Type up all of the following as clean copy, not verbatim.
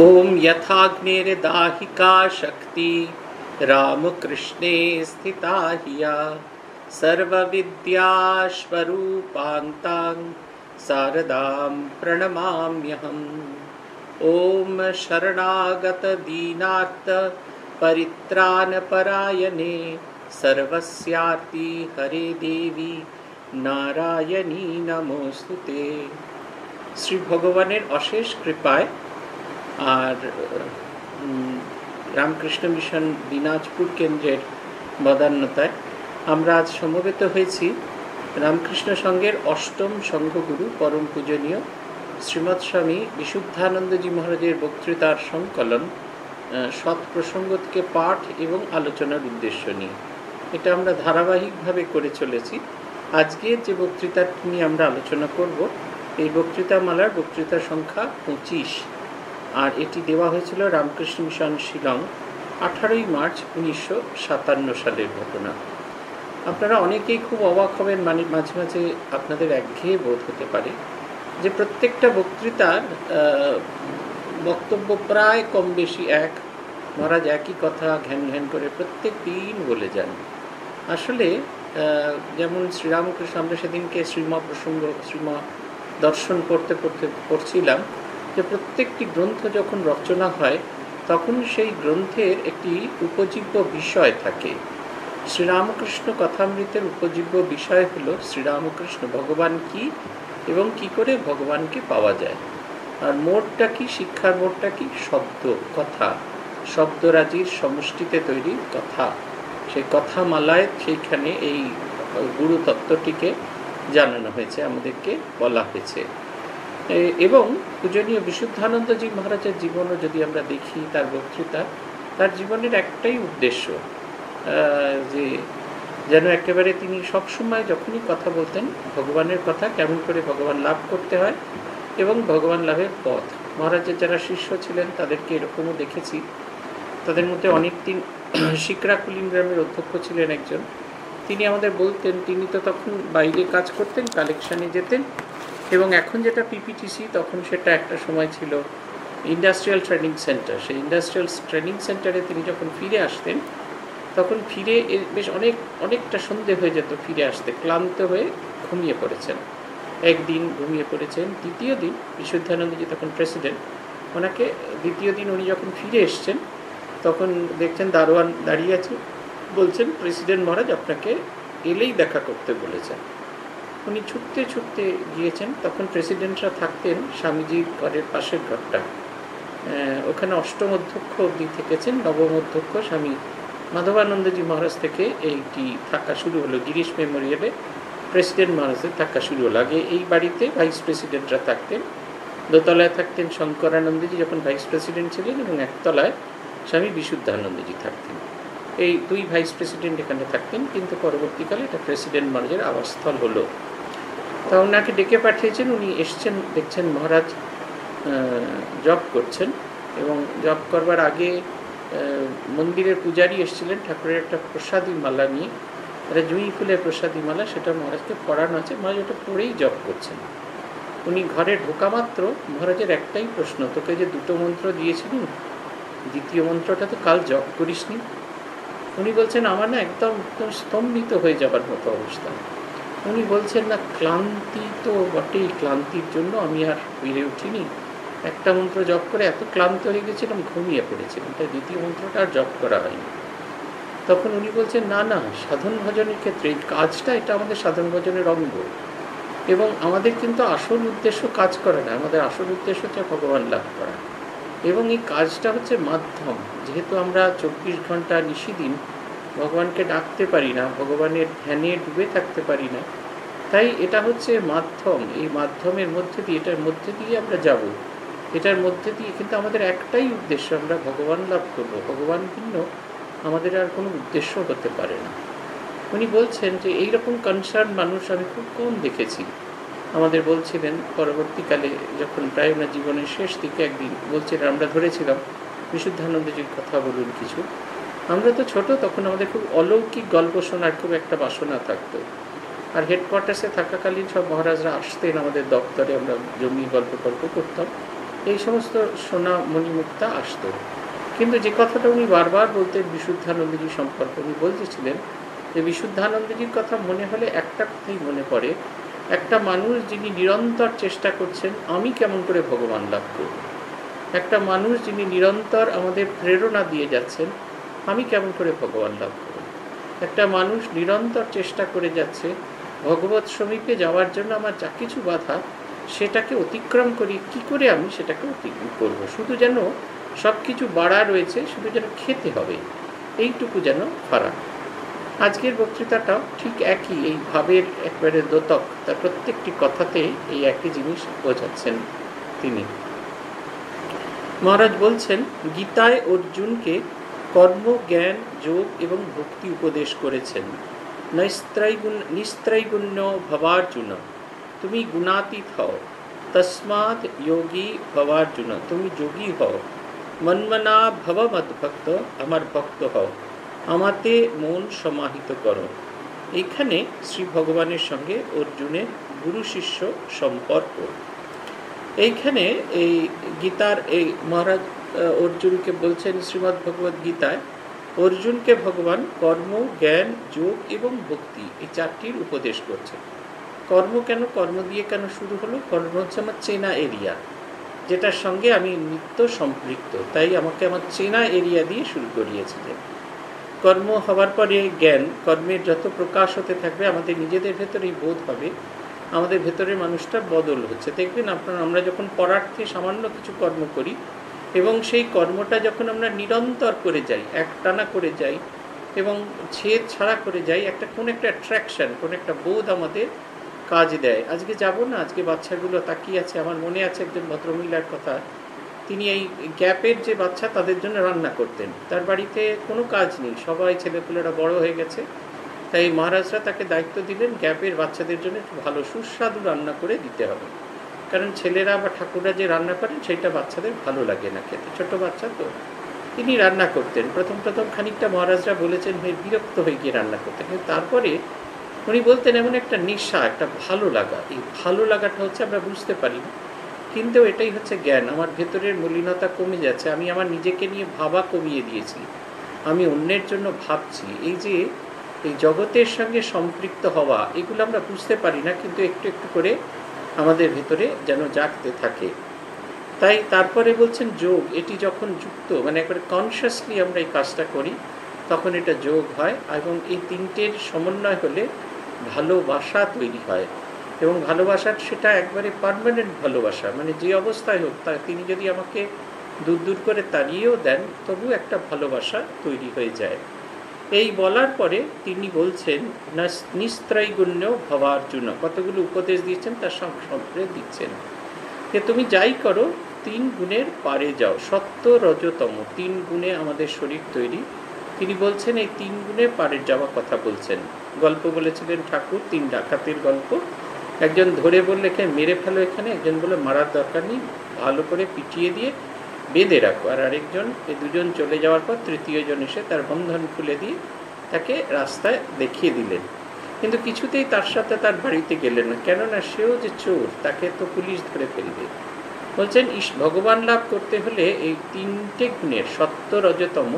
ओम यथाग्निर्दाहिका शक्ति रामकृष्णे स्थिता हिया सर्वविद्यास्वरूपान्तां शारदां प्रणमाम्यहम्। ओम शरणागत दीनार्त परित्राणपरायणे सर्वस्यार्ति हरे देवी नारायणी नमोस्तुते। श्री भगवानेर अशेष कृपाয় আর রামকৃষ্ণ মিশন দিনাজপুর কেন্দ্রের বদান্যতায় আমরা আজ সমবেত হয়েছি রামকৃষ্ণ সংঘের অষ্টম সংঘগুরু পরম পূজনীয় শ্রীমৎ স্বামী বিশুদ্ধানন্দজি মহারাজের বক্তৃতার সংকলন সৎ প্রসঙ্গ থেকে পাঠ এবং আলোচনার উদ্দেশ্য নিয়ে। এটা আমরা ধারাবাহিকভাবে করে চলেছি। আজকে যে বক্তৃতাটি নিয়ে আমরা আলোচনা করব এই বক্তৃতামালার বক্তৃতা সংখ্যা 25, আর এটি দেওয়া হয়েছিল রামকৃষ্ণ মিশন শিলং 18ই মার্চ 1957 সালের ঘটনা। আপনারা অনেকেই খুব অবাক হবেন, মাঝে মাঝে আপনাদের একঘেয়ে বোধ হতে পারে যে প্রত্যেকটা বক্তৃতার বক্তব্য প্রায় কম বেশি এক, মহারাজ একই কথা ঘ্যান ঘ্যান করে প্রত্যেক দিন বলে যান। আসলে যেমন শ্রীরামকৃষ্ণ, আমরা সেদিনকে শ্রীমা প্রসঙ্গ শ্রীমা দর্শন পড়ছিলাম যে প্রত্যেকটি গ্রন্থ যখন রচনা হয় তখন সেই গ্রন্থের একটি উপজীব্য বিষয় থাকে। শ্রীরামকৃষ্ণ কথামৃতের উপজীব্য বিষয় হলো শ্রীরামকৃষ্ণ ভগবান কি এবং কি করে ভগবানকে পাওয়া যায়। আর মোড়টা কি, শিক্ষার মোড়টা কি? শব্দ, কথা, শব্দরাজির সমষ্টিতে তৈরি কথা। সেই কথামালায় সেইখানে এই গুরু তত্ত্বটিকে জানানো হয়েছে, আমাদেরকে বলা হয়েছে। এবং পূজনীয় বিশুদ্ধানন্দজি মহারাজের জীবনও যদি আমরা দেখি, তার বক্তৃতা, তার জীবনের একটাই উদ্দেশ্য, যে যেন একেবারে তিনি সবসময় যখনই কথা বলতেন ভগবানের কথা, কেমন করে ভগবান লাভ করতে হয় এবং ভগবান লাভের পথ। মহারাজের যারা শিষ্য ছিলেন তাদেরকে এরকমও দেখেছি। তাদের মধ্যে অনেকদিন শিকরাকুলিন গ্রামের অধ্যক্ষ ছিলেন একজন, তিনি আমাদের বলতেন, তিনি তো তখন বাইরে কাজ করতেন, কালেকশানে যেতেন, এবং এখন যেটা পিপিটিসি তখন সেটা একটা সময় ছিল ইন্ডাস্ট্রিয়াল ট্রেনিং সেন্টার। সেই ইন্ডাস্ট্রিয়াল ট্রেনিং সেন্টারে তিনি যখন ফিরে আসতেন তখন ফিরে বেশ অনেকটা সন্ধে হয়ে যেত ফিরে আসতে, ক্লান্ত হয়ে ঘুমিয়ে পড়েছেন। একদিন ঘুমিয়ে পড়েছেন, দ্বিতীয় দিন বিশুদ্ধানন্দজি তখন প্রেসিডেন্ট, ওনাকে দ্বিতীয় দিন উনি যখন ফিরে এসছেন তখন দেখছেন দারোয়ান দাঁড়িয়ে আছে, বলছেন প্রেসিডেন্ট মহারাজ আপনাকে এলেই দেখা করতে বলেছেন। উনি ছুটতে ছুটতে গিয়েছেন, তখন প্রেসিডেন্টরা থাকতেন স্বামীজির ঘরের পাশের ঘরটা, ওখানে অষ্টম অধ্যক্ষ অবধি থেকেছেন। নবম অধ্যক্ষ স্বামী মাধবানন্দজি মহারাজ থেকে এইটি থাকা শুরু হলো, গিরিশ মেমোরিয়ালে প্রেসিডেন্ট মহারাজের থাকা শুরু হলো। আগে এই বাড়িতে ভাইস প্রেসিডেন্টরা থাকতেন, দোতলায় থাকতেন শঙ্করানন্দজি যখন ভাইস প্রেসিডেন্ট ছিলেন, এবং একতলায় স্বামী বিশুদ্ধানন্দজি থাকতেন। এই দুই ভাইস প্রেসিডেন্ট এখানে থাকতেন, কিন্তু পরবর্তীকালে এটা প্রেসিডেন্ট মহারাজের আবাসস্থল হলো। তা ওনাকে ডেকে পাঠিয়েছেন, উনি এসছেন, দেখছেন মহারাজ জপ করছেন, এবং জপ করবার আগে মন্দিরের পূজারী এসেছিলেন ঠাকুরের একটা প্রসাদী মালা নিয়ে, একটা জুঁই ফুলের প্রসাদী মালা, সেটা মহারাজকে পড়ানো আছে। মহারাজ ওটা পড়েই জপ করছেন। উনি ঘরে ঢোকা মাত্র মহারাজের একটাই প্রশ্ন, তোকে যে দুটো মন্ত্র দিয়েছিলেন, দ্বিতীয় মন্ত্রটা তো কাল জপ করিসনি। উনি বলছেন আমার না একদম স্তম্ভিত হয়ে যাবার মতো অবস্থা। উনি বলছেন না, ক্লান্তি তো বটেই, ক্লান্তির জন্য আমি আর বেড়ে উঠিনি, একটা মন্ত্র জপ করে এত ক্লান্ত হয়ে গেছিলাম, ঘুমিয়ে পড়েছিলাম, তাই দ্বিতীয় মন্ত্রটা আর জপ করা হয়নি। তখন উনি বলছেন না না, সাধন ভজনের ক্ষেত্রে এই কাজটা, এটা আমাদের সাধন ভজনের অঙ্গ, এবং আমাদের কিন্তু আসল উদ্দেশ্য কাজ করা না, আমাদের আসল উদ্দেশ্য হচ্ছে ভগবান লাভ করা, এবং এই কাজটা হচ্ছে মাধ্যম। যেহেতু আমরা 24 ঘন্টা নিশিদিন ভগবানকে ডাকতে পারি না, ভগবানের ধ্যানে ডুবে থাকতে পারি না, তাই এটা হচ্ছে মাধ্যম। এই মাধ্যমের মধ্যে দিয়ে, এটার মধ্যে দিয়ে আমরা যাব, এটার মধ্যে দিয়ে কিন্তু আমাদের একটাই উদ্দেশ্য, আমরা ভগবান লাভ করব। ভগবান ভিন্ন আমাদের আর কোনো উদ্দেশ্য হতে পারে না। উনি বলছেন যে এইরকম কনসার্ন মানুষ আমি খুব কম দেখেছি। আমাদের বলছিলেন পরবর্তীকালে, যখন প্রায় ওনার জীবনের শেষ দিকে একদিন বলছিলেন, আমরা ধরেছিলাম বিশুদ্ধানন্দজির কথা বলুন কিছু। আমরা তো ছোট, তখন আমাদের খুব অলৌকিক গল্প শোনার খুব একটা বাসনা থাকতো। আর হেডকোয়ার্টার্সে থাকাকালীন সব মহারাজরা আসতেন আমাদের দপ্তরে, আমরা জমি গল্প করতাম। এই সমস্ত সোনা মণিমুক্তা আসতো। কিন্তু যে কথাটা উনি বারবার বলতেন বিশুদ্ধানন্দজি সম্পর্কে, উনি বলতেছিলেন যে বিশুদ্ধানন্দজির কথা মনে হলে একটা কথাই মনে পড়ে, একটা মানুষ যিনি নিরন্তর চেষ্টা করছেন আমি কেমন করে ভগবান লাভ করব, একটা মানুষ যিনি নিরন্তর আমাদের প্রেরণা দিয়ে যাচ্ছেন আমি কেমন করে ভগবান লাভ করব, একটা মানুষ নিরন্তর চেষ্টা করে যাচ্ছে ভগবৎ সমীপে যাওয়ার জন্য আমার যা কিছু বাধা সেটাকে অতিক্রম করি কি করে আমি সেটাকে অতিক্রম করব, শুধু যেন সব কিছু বাড়া রয়েছে, শুধু যেন খেতে হবে, এইটুকু যেন ফারাক। আজকের বক্তৃতাটাও ঠিক একই, এই ভাবের একবারে দোতক, তার প্রত্যেকটি কথাতে এই একই জিনিস বোঝাচ্ছেন তিনি। মহারাজ বলছেন গীতায় অর্জুনকে কর্ম, জ্ঞান, যোগ এবং ভক্তি উপদেশ করেছেন। নিস্ত্রৈগুণ্য ভবার্জুন, তুমি গুণাতীত হও, তস্মাৎ যোগী ভবার্জুন, তুমি যোগী হও, মন্মনা ভব মদ্ভক্ত, আমার ভক্ত হও, আমাতে মন সমাহিত করো। এইখানে শ্রী ভগবানের সঙ্গে অর্জুনের গুরু শিষ্য সম্পর্ক। এইখানে এই গীতার এই মহারাজ অর্জুনকে বলছেন শ্রীমদ্ ভগবদ্ গীতায় অর্জুনকে ভগবান কর্ম, জ্ঞান, যোগ এবং ভক্তি এই চারটির উপদেশ করছেন। কর্ম কেন, কর্ম দিয়ে কেন শুরু হলো? কর্ম হচ্ছে আমার চেনা এরিয়া, যেটার সঙ্গে আমি নিত্য সম্পৃক্ত, তাই আমাকে আমার চেনা এরিয়া দিয়ে শুরু করিয়েছিলেন। কর্ম হওয়ার পরে জ্ঞান, কর্মের যত প্রকাশ হতে থাকবে আমাদের নিজেদের ভেতরেই বোধ হবে আমাদের ভেতরের মানুষটা বদল হচ্ছে। দেখবেন আমরা যখন পরার্থে সামান্য কিছু কর্ম করি এবং সেই কর্মটা যখন আমরা নিরন্তর করে যাই, একটানা করে যাই এবং ছেদ ছাড়া করে যাই, কোন একটা অ্যাট্রাকশন, কোন একটা বোধ আমাদের কাজ দেয়। আজকে যাব না, আজকে বাচ্চাগুলো তাকিয়ে আছে, আমার মনে আছে একজন ভদ্রমহিলার কথা, তিনি এই গ্যাপের যে বাচ্চা তাদের জন্য রান্না করতেন। তার বাড়িতে কোনো কাজ নেই, সবাই ছেলেপুলেরা বড় হয়ে গেছে, তাই মহারাজরা তাকে দায়িত্ব দিলেন গ্যাপের বাচ্চাদের জন্য একটু ভালো সুস্বাদু রান্না করে দিতে হবে, কারণ ছেলেরা বা ঠাকুররা যে রান্না করেন সেটা বাচ্চাদের ভালো লাগে না খেতে, ছোট বাচ্চা তো। তিনি রান্না করতেন। প্রথম খানিকটা মহারাজরা বলেছেন বিরক্ত হয়ে গিয়ে রান্না করতেন, কিন্তু তারপরে উনি বলতেন এমন একটা নেশা, একটা ভালো লাগা, এই ভালো লাগাটা হচ্ছে আমরা বুঝতে পারি না, কিন্তু এটাই হচ্ছে জ্ঞান। আমার ভেতরের মলিনতা কমে যাচ্ছে, আমি আমার নিজেকে নিয়ে ভাবা কমিয়ে দিয়েছি, আমি অন্যের জন্য ভাবছি। এই যে এই জগতের সঙ্গে সম্পৃক্ত হওয়া, এগুলো আমরা বুঝতে পারি না, কিন্তু একটু একটু করে আমাদের ভেতরে যেন জাগতে থাকে। তাই তারপরে বলছেন যোগ, এটি যখন যুক্ত মানে একবারে কনসিয়াসলি আমরা এই কাজটা করি তখন এটা যোগ হয়, এবং এই তিনটের সমন্বয় হলে ভালোবাসা তৈরি হয়। এবং ভালোবাসার সেটা একবারে পার্মানেন্ট ভালোবাসা, মানে যে অবস্থায় হোক তিনি যদি আমাকে দূর দূর করে তাড়িয়েও দেন তবু একটা ভালোবাসা তৈরি হয়ে যায়। এই বলার পরে তিনি বলছেন নিস্ত্রৈগুণ্য ভবার্জুন, কতগুলো উপদেশ দিচ্ছেন তার সংক্ষেপে দিচ্ছেন যে তুমি যাই করো 3 গুণের পারে যাও, সত্য, রজতম 3 গুণে আমাদের শরীর তৈরি। তিনি বলছেন এই 3 গুণে পারে যাওয়া কথা বলছেন। গল্প বলেছিলেন ঠাকুর 3 ডাকাতের গল্প, একজন ধরে বললে এখানে মেরে ফেলো, এখানে একজন বলে মারার দরকার নেই, ভালো করে পিটিয়ে দিয়ে বেঁধে রাখো, আর আরেকজন, এই দুজন চলে যাওয়ার পর তৃতীয় জন এসে তার বন্ধন খুলে দিয়ে তাকে রাস্তায় দেখিয়ে দিলেন। কিন্তু কিছুতেই তার সাথে তার বাড়িতে গেলেন না, কেননা সেও যে চোর, তাকে তো পুলিশ ধরে ফেলবে। বলছেন ভগবান লাভ করতে হলে এই 3টে গুণের, সত্য, রজতম,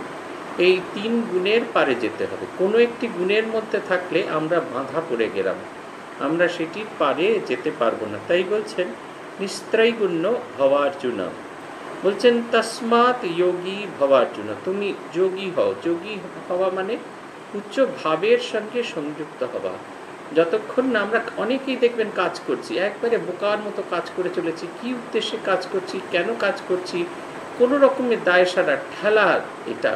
এই 3 গুণের পারে যেতে হবে। কোনো একটি গুণের মধ্যে থাকলে আমরা বাঁধা পড়ে গেলাম, আমরা সেটির পারে যেতে পারবো না। তাই বলছেন নিস্ত্রৈগুণ্য ভবার্জুন, বলছেন তস্মাৎ যোগী ভবার্জুন, তুমি যোগী হও। যোগী হওয়া মানে উচ্চ ভাবের সঙ্গে সংযুক্ত হওয়া। যতক্ষণ না আমরা, অনেকেই দেখবেন কাজ করছি, একবারে বোকার মতো কাজ করে চলেছি, কি উদ্দেশ্যে কাজ করছি, কেন কাজ করছি, কোনো রকমের দায় সারা ঠেলা এটা।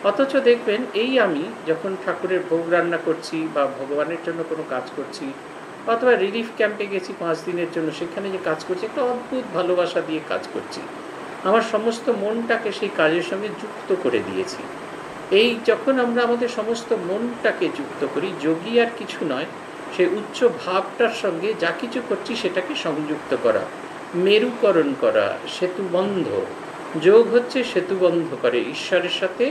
অথচ দেখবেন এই আমি যখন ঠাকুরের ভোগ রান্না করছি বা ভগবানের জন্য কোনো কাজ করছি, অথবা রিলিফ ক্যাম্পে গেছি 5 দিনের জন্য, সেখানে যে কাজ করছি একটা অদ্ভুত ভালোবাসা দিয়ে কাজ করছি, আমার সমস্ত মনটাকে সেই কাজের সঙ্গে যুক্ত করে দিয়েছি। এই যখন আমরা আমাদের সমস্ত মনটাকে যুক্ত করি, যোগী আর কিছু নয়, সেই উচ্চ ভাবটার সঙ্গে যা কিছু করছি সেটাকে সংযুক্ত করা, মেরুকরণ করা, সেতুবন্ধ। যোগ হচ্ছে সেতুবন্ধ করে ঈশ্বরের সাথে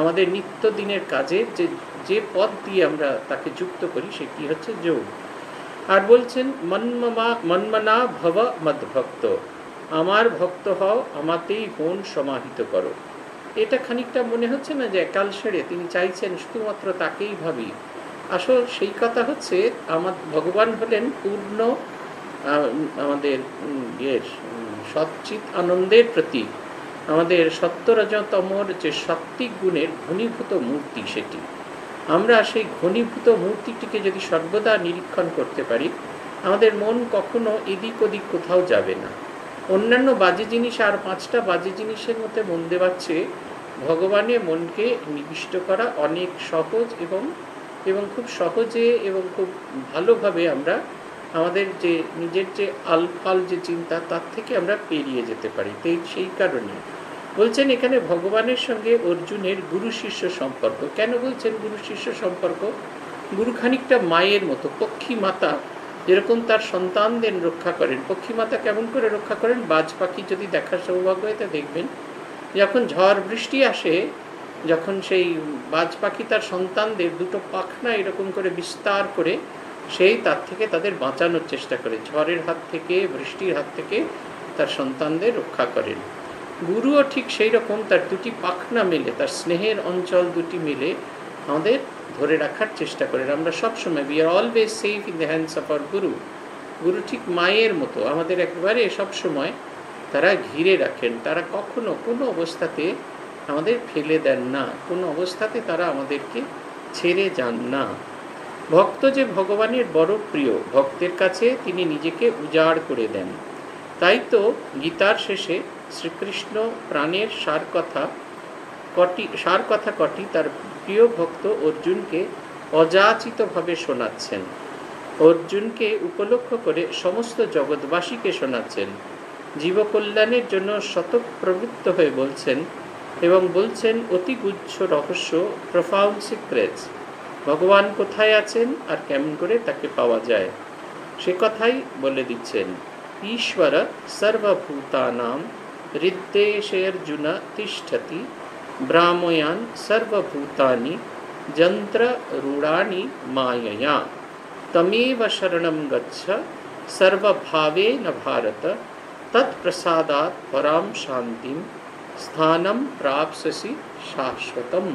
আমাদের নিত্যদিনের কাজে যে পথ দিয়ে আমরা তাকে যুক্ত করি সেটি হচ্ছে যোগ। আর বলছেন মন্মনা ভব মদ্ভক্ত, আমার ভক্ত হও, আমাতেই মন সমাহিত করো। এটা খানিকটা মনে হচ্ছে না যে একাল সেরে তিনি চাইছেন শুধুমাত্র তাকেই ভাবি। আসল সেই কথা হচ্ছে ভগবান হলেন পূর্ণ আমাদের সচ্চিত আনন্দের প্রতীক, আমাদের সত্যরজতমর যে সাত্ত্বিক গুণের ঘনীভূত মূর্তি। সেটি আমরা সেই ঘনীভূত মূর্তিটিকে যদি সর্বদা নিরীক্ষণ করতে পারি, আমাদের মন কখনো এদিক ওদিক কোথাও যাবে না। অন্যান্য বাজে জিনিস আর 5টা বাজে জিনিসের মধ্যে মন দেওয়ার চেয়ে ভগবানে মনকে নিবিষ্ট করা অনেক সহজ এবং খুব সহজে এবং খুব ভালোভাবে আমরা আমাদের যে নিজের যে আলফাল যে চিন্তা তার থেকে আমরা পেরিয়ে যেতে পারি। সেই কারণে বলছেন এখানে ভগবানের সঙ্গে অর্জুনের গুরু শিষ্য সম্পর্ক। কেন বলছেন গুরু শিষ্য সম্পর্ক? গুরু খানিকটা মায়ের মতো, পক্ষী মাতা যেরকম তার সন্তানদের রক্ষা করেন। পক্ষী মাতা কেমন করে রক্ষা করেন? বাজ পাখি যদি দেখার সৌভাগ্য হয় তা দেখবেন, যখন ঝড় বৃষ্টি আসে, যখন সেই বাজ পাখি তার সন্তানদের দুটো পাখনা এরকম করে বিস্তার করে সেই তার থেকে তাদের বাঁচানোর চেষ্টা করে, ঝড়ের হাত থেকে, বৃষ্টির হাত থেকে তার সন্তানদের রক্ষা করেন। গুরুও ঠিক সেই রকম তার দুটি পাখনা মেলে, তার স্নেহের অঞ্চল দুটি মেলে আমাদের ধরে রাখার চেষ্টা করেন। আমরা সবসময় we are always safe in the hands of our গুরু। গুরু ঠিক মায়ের মতো আমাদের একবারে সবসময় তারা ঘিরে রাখেন। তারা কখনো কোনো অবস্থাতে আমাদের ফেলে দেন না, কোনো অবস্থাতে তারা আমাদেরকে ছেড়ে যান না। ভক্ত যে ভগবানের বড় প্রিয়, ভক্তের কাছে তিনি নিজেকে উজাড় করে দেন। তাই তো গীতার শেষে শ্রীকৃষ্ণ প্রাণের সার কথা কটি তার প্রিয় ভক্ত অর্জুনকে অযাচিতভাবে শোনাচ্ছেন। অর্জুনকে উপলক্ষ করে সমস্ত জগৎবাসীকে শোনাচ্ছেন। জীবকল্যাণের জন্য শতপ্রবৃত্ত হয়ে বলছেন এবং বলছেন অতিগুচ্ছ রহস্য, প্রফাউন্ড সিক্রেটস। ভগবান কোথায় আছেন আর কেমন করে তাকে পাওয়া যায় সে কথাই বলে দিচ্ছেন। ঈশ্বর সর্বভূতানাং হৃদ্দেশের্জুন তিষ্ঠতি, ব্রাহ্ময়ান সর্বভূতানি যন্ত্ররূঢ়ানি মায়য়া, তমেব শরণং গচ্ছ সর্বভাবেন ভারত, তৎপ্রসাদাৎ পরাম শান্তিম স্থানম প্রাপ্স্যসি শাশ্বতম।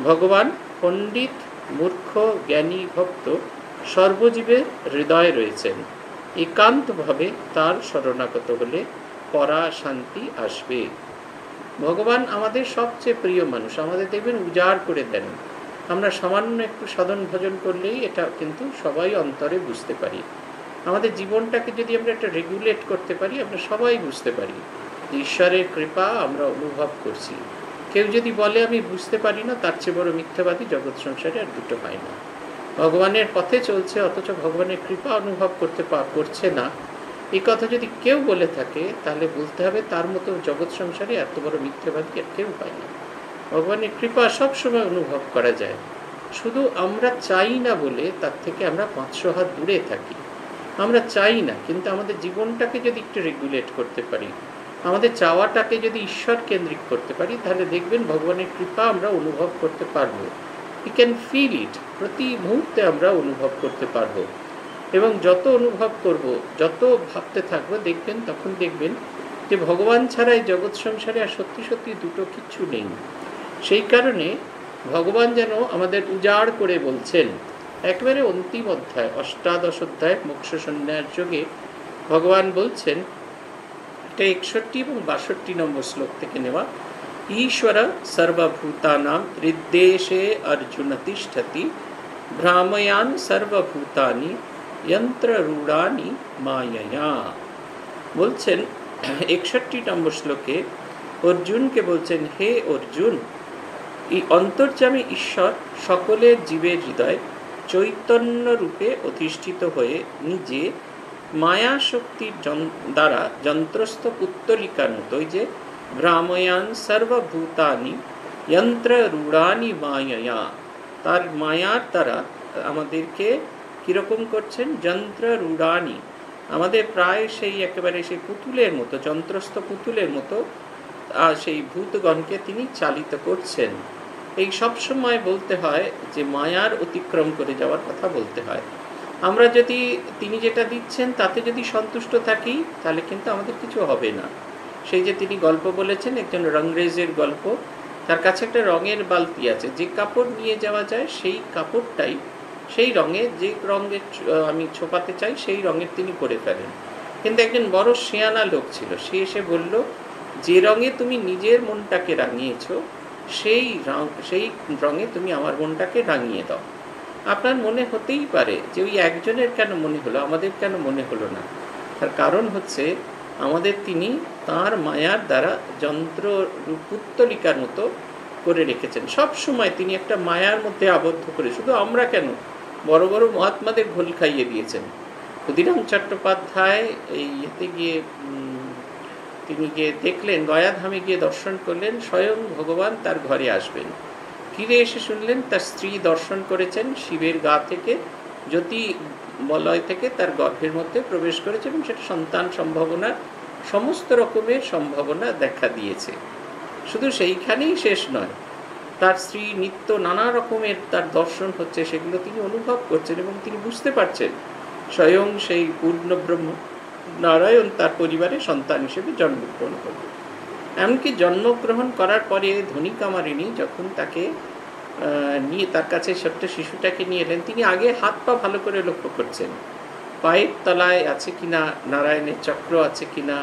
ভগবান পণ্ডিত, মূর্খ, জ্ঞানী, ভক্ত সর্বজীবের হৃদয়ে রয়েছেন। একান্তভাবে তার শরণাগত হলে পরা শান্তি আসবে। ভগবান আমাদের সবচেয়ে প্রিয় মানুষ, আমাদের দেখবেন উজাড় করে দেন। আমরা সামান্য একটু সাধন ভজন করলেই এটা কিন্তু সবাই অন্তরে বুঝতে পারি। আমাদের জীবনটাকে যদি আমরা একটা রেগুলেট করতে পারি, আমরা সবাই বুঝতে পারি ঈশ্বরের কৃপা আমরা অনুভব করছি। কেউ যদি বলে আমি বুঝতে পারি না, তার চেয়ে বড় মিথ্যাবাদী জগৎ সংসারে আর দুটো হয় না। ভগবানের পথে চলছে অথচ ভগবানের কৃপা অনুভব করছে না, এই কথা যদি কেউ বলে থাকে তাহলে বলতে হবে তার মতো জগৎ সংসারে এত বড় মিথ্যাবাদী আর কেউ হয় না। ভগবানের কৃপা সবসময় অনুভব করা যায়, শুধু আমরা চাই না বলে তার থেকে আমরা 500 হাত দূরে থাকি। আমরা চাই না, কিন্তু আমাদের জীবনটাকে যদি একটু রেগুলেট করতে পারি, আমাদের চাওয়াটাকে যদি ঈশ্বর কেন্দ্রিক করতে পারি, তাহলে দেখবেন ভগবানের কৃপা আমরা অনুভব করতে পারবো। উই ক্যান ফিল ইট, প্রতি মুহূর্তে আমরা অনুভব করতে পারবো। এবং যত অনুভব করব, যত ভাবতে থাকবো, তখন দেখবেন যে ভগবান ছাড়া এই জগৎ সংসারে আর সত্যি সত্যি দুটো কিচ্ছু নেই। সেই কারণে ভগবান যেন আমাদের উজাড় করে বলছেন। একেবারে অন্তিম অধ্যায়, অষ্টাদশ অধ্যায় মোক্ষ সন্ন্যাস যোগে ভগবান বলছেন, এটা 61 এবং 62 নম্বর শ্লোক থেকে নেওয়া। ঈশ্বর সর্বভূতানাং হৃদ্দেশে অর্জুন তিষ্ঠতি, ভ্রাময়ান সর্বভূতানি যন্ত্ররূঢ়ানি মায়য়া। বলছেন 61 নম্বর শ্লোকে অর্জুনকে বলছেন, হে অর্জুন, এই অন্তর্যামী ঈশ্বর সকলের জীবের হৃদয় চৈতন্য রূপে অধিষ্ঠিত হয়ে নিজে মায়া শক্তির দ্বারা যন্ত্রস্থ পুত্তলিকার মতো, যে ভ্রাময়ান সর্বভূতানি যন্ত্ররূঢ়ানি মায়য়া, তার মায়ার দ্বারা আমাদেরকে কিরকম করছেন? যন্ত্ররূঢ়ানি, আমাদের প্রায় সেই একেবারে সেই পুতুলের মতো, যন্ত্রস্থ পুতুলের মতো সেই ভূতগণকে তিনি চালিত করছেন। এই সব সময় বলতে হয় যে মায়ার অতিক্রম করে যাওয়ার কথা বলতে হয়। আমরা যদি তিনি যেটা দিচ্ছেন তাতে যদি সন্তুষ্ট থাকি তাহলে কিন্তু আমাদের কিছু হবে না। সেই যে তিনি গল্প বলেছেন, একজন রংরেজের গল্প, তার কাছে একটা রঙের বালতি আছে, যে কাপড় নিয়ে যাওয়া যায় সেই কাপড়টাই সেই রঙে, যে রঙের আমি ছোপাতে চাই সেই রঙের তিনি করে ফেলেন। কিন্তু একজন বড় শিয়ানা লোক ছিল, সে এসে বলল, যে রঙে তুমি নিজের মনটাকে রাঙিয়েছ সেই রঙে তুমি আমার মনটাকে রাঙিয়ে দাও। আপনার মনে হতেই পারে যে ওই একজনের কেন মনে হলো, আমাদের কেন মনে হলো না? তার কারণ হচ্ছে আমাদের তিনি তার মায়ার দ্বারা যন্ত্র পুত্তলিকার মতো করে রেখেছেন। সব সময় তিনি একটা মায়ার মধ্যে আবদ্ধ করে, শুধু আমরা কেন, বড় বড় মহাত্মাদের ঘোল খাইয়ে দিয়েছেন। ক্ষুদিরাম চট্টোপাধ্যায় এই ইয়েতে গিয়ে তিনি গিয়ে দেখলেন, গয়াধামে গিয়ে দর্শন করলেন, স্বয়ং ভগবান তার ঘরে আসবেন। ফিরে এসে শুনলেন তার স্ত্রী দর্শন করেছেন, শিবের গা থেকে জ্যোতি বলয় থেকে তার গর্ভের মধ্যে প্রবেশ করেছে এবং সেটা সন্তান সম্ভাবনার সমস্ত রকমের সম্ভাবনা দেখা দিয়েছে। শুধু সেইখানেই শেষ নয়, তার স্ত্রী নিত্য নানা রকমের তার দর্শন হচ্ছে, সেগুলো তিনি অনুভব করছেন এবং তিনি বুঝতে পারছেন স্বয়ং সেই পূর্ণ ব্রহ্ম নারায়ণ তার পরিবারে সন্তান হিসেবে জন্মগ্রহণ করবে। এমনকি জন্মগ্রহণ করার পরে ধনী কামারিনী যখন তাকে নিয়ে তার কাছে ছোট্ট শিশুটাকে নিয়ে এলেন, তিনি আগে হাত পা ভালো করে লক্ষ্য করছেন, পায়ের তলায় আছে কিনা নারায়ণের চক্র আছে কিনা,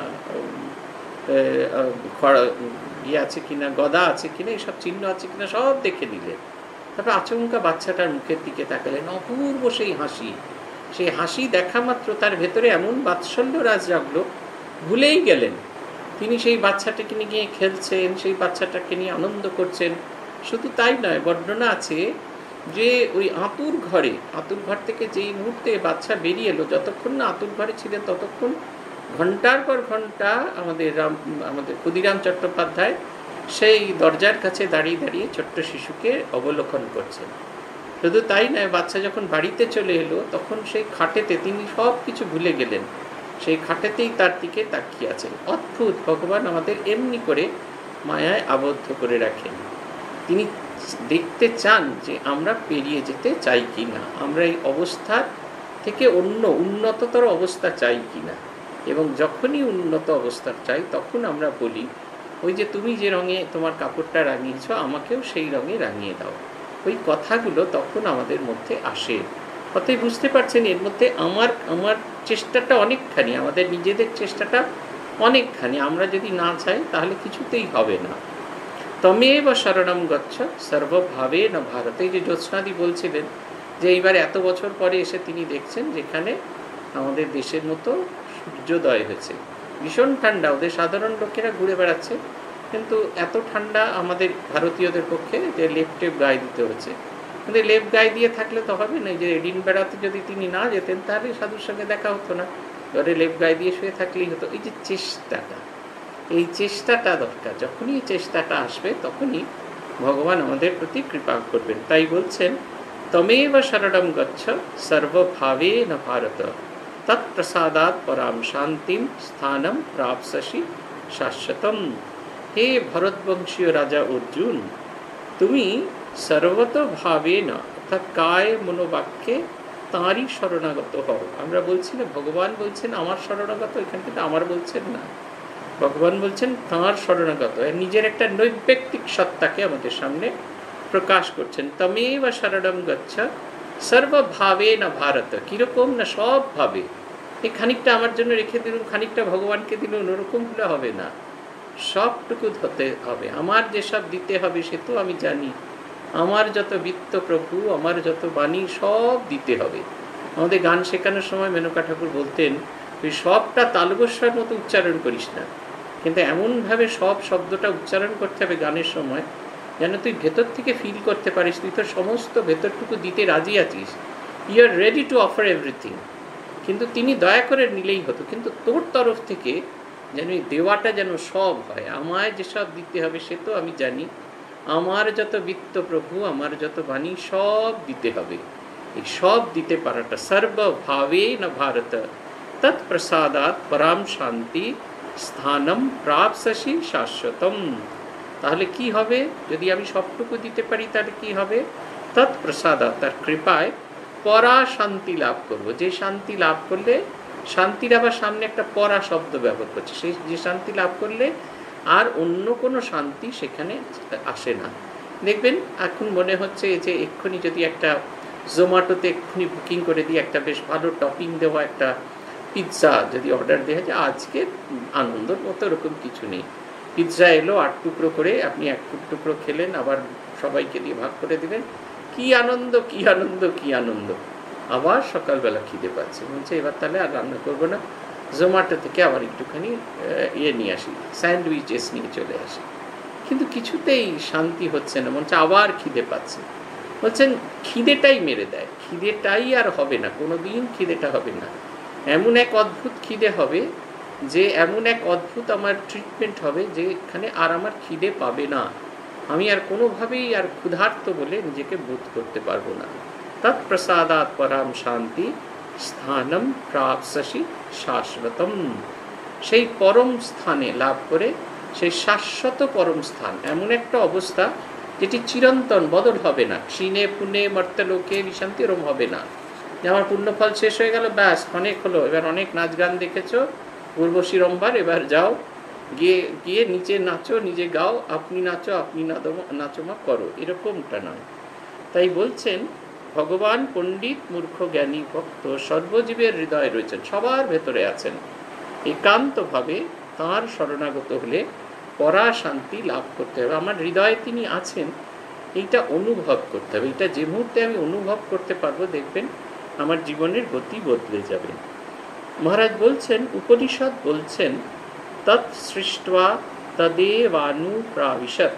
ইয়ে আছে কিনা, গদা আছে কিনা, এইসব চিহ্ন আছে কিনা সব দেখে নিলেন। তারপর আচমকা বাচ্চাটার মুখের দিকে তাকালেন, অপূর্ব সেই হাসি। সেই হাসি দেখা মাত্র তার ভেতরে এমন বাৎসল্য রাজ জাগলো, ভুলেই গেলেন তিনি সেই বাচ্চাটাকে নিয়ে খেলছেন, সেই বাচ্চাটাকে নিয়ে আনন্দ করছেন। শুধু তাই নয়, বর্ণনা আছে যে ওই আঁতুর ঘর থেকে যেই মুহূর্তে বাচ্চা বেরিয়ে এলো, যতক্ষণ না আঁতুর ঘরে ছিলেন ততক্ষণ ঘন্টার পর ঘন্টা আমাদের ক্ষুদিরাম চট্টোপাধ্যায় সেই দরজার কাছে দাঁড়িয়ে দাঁড়িয়ে ছোট্ট শিশুকে অবলোকন করছেন। শুধু তাই নয়, বাচ্চা যখন বাড়িতে চলে এলো তখন সেই খাটেতে তিনি সব কিছু ভুলে গেলেন, সেই খাটেতেই তার দিকে তাকিয়ে আছেন। অদ্ভুত, ভগবান আমাদের এমনি করে মায়ায় আবদ্ধ করে রাখেন। তিনি দেখতে চান যে আমরা পেরিয়ে যেতে চাই কি না, আমরা এই অবস্থার থেকে অন্য উন্নততর অবস্থা চাই কি না। এবং যখনই উন্নত অবস্থা চাই তখন আমরা বলি, ওই যে তুমি যে রঙে তোমার কাপড়টা রাঙিয়েছ আমাকেও সেই রঙে রাঙিয়ে দাও। ওই কথাগুলো তখন আমাদের মধ্যে আসে। অতএব বুঝতে পারছেন এর মধ্যে আমার চেষ্টাটা অনেকখানি, আমাদের নিজেদের চেষ্টাটা অনেকখানি। আমরা যদি না চাই তাহলে কিছুতেই হবে না। তমেব শরণম গচ্ছ সর্বভাবে না ভারত। এই যে জ্যোৎস্নাদি বলছিলেন যে এইবার এত বছর পরে এসে তিনি দেখছেন যেখানে আমাদের দেশের মতো সূর্যোদয় হয়েছে, ভীষণ ঠান্ডা, ওদের সাধারণ লোকেরা ঘুরে বেড়াচ্ছে, কিন্তু এত ঠান্ডা আমাদের ভারতীয়দের পক্ষে যে লেপ টেপ গায়ে দিতে হচ্ছে। কিন্তু লেপ গায়ে দিয়ে থাকলে তো হবে না, যে এডিনবেরাতে যদি তিনি না যেতেন তাহলে সাধুর সঙ্গে দেখা হতো না, ঘরে লেপ গায়ে দিয়ে শুয়ে থাকলেই হতো। এই যে চেষ্টাটা, এই চেষ্টাটা দরকার। যখনই এই চেষ্টাটা আসবে তখনই ভগবান আমাদের প্রতি কৃপা করবেন। তাই বলছেন, তমেব শরণম গচ্ছ সর্বভাবে ন ভারত তৎপ্রসাদাৎ পরাম শান্তিম স্থানম প্রাপ্স্যসি শাশ্বতম। হে ভরতবংশীয় রাজা অর্জুন, তুমি সর্বতভাবে না, অর্থাৎ কায় মনোবাক্যে তাঁরই শরণাগত হও। আমরা বলছি না, ভগবান বলছেন আমার শরণাগত, এখান থেকে আমার বলছেন না, ভগবান বলছেন তাঁর শরণাগত। নিজের একটা নৈব্যক্তিক সত্তাকে আমাদের সামনে প্রকাশ করছেন। তমেব শরণম গচ্ছ সর্বভাবে না ভারত। কীরকম না, সব ভাবে। এই খানিকটা আমার জন্য রেখে দিলুন, খানিকটা ভগবানকে দিলুন, ওরকম হলে হবে না। সবটুকু হতে হবে। আমার যেসব দিতে হবে সে তো আমি জানি। আমার যত বিত্ত প্রভু, আমার যত বাণী, সব দিতে হবে। আমাদের গান শেখানোর সময় মেনকা ঠাকুর বলতেন, তুই সবটা তালবস্যার মতো উচ্চারণ করিস না, কিন্তু এমনভাবে সব শব্দটা উচ্চারণ করতে হবে গানের সময় যেন তুই ভেতর থেকে ফিল করতে পারিস তুই তোর সমস্ত ভেতরটুকু দিতে রাজি আছিস, you are ready to offer everything. কিন্তু তিনি দয়া করে নিলেই হতো, কিন্তু তোর তরফ থেকে যেন এই দেওয়াটা যেন সব হয়। আমায় যেসব দিতে হবে সে তো আমি জানি, আমার যত বিত্ত প্রভু, আমার যত বাণী, সব দিতে হবে। এই সব দিতে পারাটা সর্বভাবে না ভারত তৎপ্রসাদাৎ পরাম শান্তি স্থানম প্রাপ্স্যসি শাশ্বতম। তাহলে কি হবে? যদি আমি সবটুকু দিতে পারি তাহলে কি হবে? তৎপ্রসাদাৎ, তার কৃপায় পরা শান্তি লাভ করব। যে শান্তি লাভ করলে, শান্তির আবার সামনে একটা পরা শব্দ ব্যবহার করছে, সেই যে শান্তি লাভ করলে আর অন্য কোনো শান্তি সেখানে আসে না। দেখবেন এখন মনে হচ্ছে যে এক্ষুনি যদি একটা জোম্যাটোতে এক্ষুনি বুকিং করে দিয়ে একটা বেশ ভালো টপিং দেওয়া একটা পিৎজা যদি অর্ডার দেওয়া যায়, আজকে আনন্দর মতো এরকম কিছু নেই। পিৎজা এলো 8 টুকরো করে, আপনি 1 টুকরো খেলেন, আবার সবাইকে দিয়ে ভাগ করে দিলেন, কি আনন্দ কি আনন্দ কি আনন্দ। আবার সকালবেলা খিদে পাচ্ছে, বলছে এবার তাহলে আর রান্না করবো না, জোম্যাটো থেকে আবার একটুখানি নিয়ে আসি, স্যান্ডউইচেস নিয়ে চলে আসি। কিন্তু কিছুতেই শান্তি হচ্ছে না, মনে হচ্ছে আবার খিদে পাচ্ছে। বলছেন খিদেটাই মেরে দেয়, খিদেটাই আর হবে না, কোনো দিন খিদেটা হবে না। এমন এক অদ্ভুত খিদে হবে যে এমন এক অদ্ভুত আমার ট্রিটমেন্ট হবে যে এখানে আর আমার খিদে পাবে না, আমি আর কোনোভাবেই আর ক্ষুধার্ত বলে নিজেকে বোধ করতে পারবো না। তৎপ্রসাদাৎ পরাম শান্তি স্থানম প্রাপ্স্যসি শাশ্বতম। সেই পরম স্থানে লাভ করে, সেই শাশ্বত পরম স্থান, এমন একটা অবস্থা যেটি চিরন্তন বদল হবে না। ক্ষীণে পুণ্যে মর্ত্যলোকে বিশান্তি এরম হবে না যে আমার পুণ্যফল শেষ হয়ে গেল, ব্যাস অনেক হলো, এবার অনেক নাচ গান দেখেছো, উর্বশী রম্ভার, এবার যাও গিয়ে গিয়ে নিচে নাচো, নিজে গাও, আপনি নাচো, আপনি নাচমা করো, এরকমটা নয়। তাই বলছেন ভগবান পণ্ডিত মূর্খ জ্ঞানী ভক্ত সর্বজীবের হৃদয়ে রয়েছেন, সবার ভেতরে আছেন। একান্তভাবে তাঁর শরণাগত হলে পরা শান্তি লাভ করতে হবে। আমার হৃদয়ে তিনি আছেন, এইটা অনুভব করতে হবে। এটা যে মুহূর্তে আমি অনুভব করতে পারবো, দেখবেন আমার জীবনের গতি বদলে যাবে। মহারাজ বলছেন, উপনিষদ বলছেন তৎ সৃष्ट्वा তদেবানুপ্রাবিশৎ,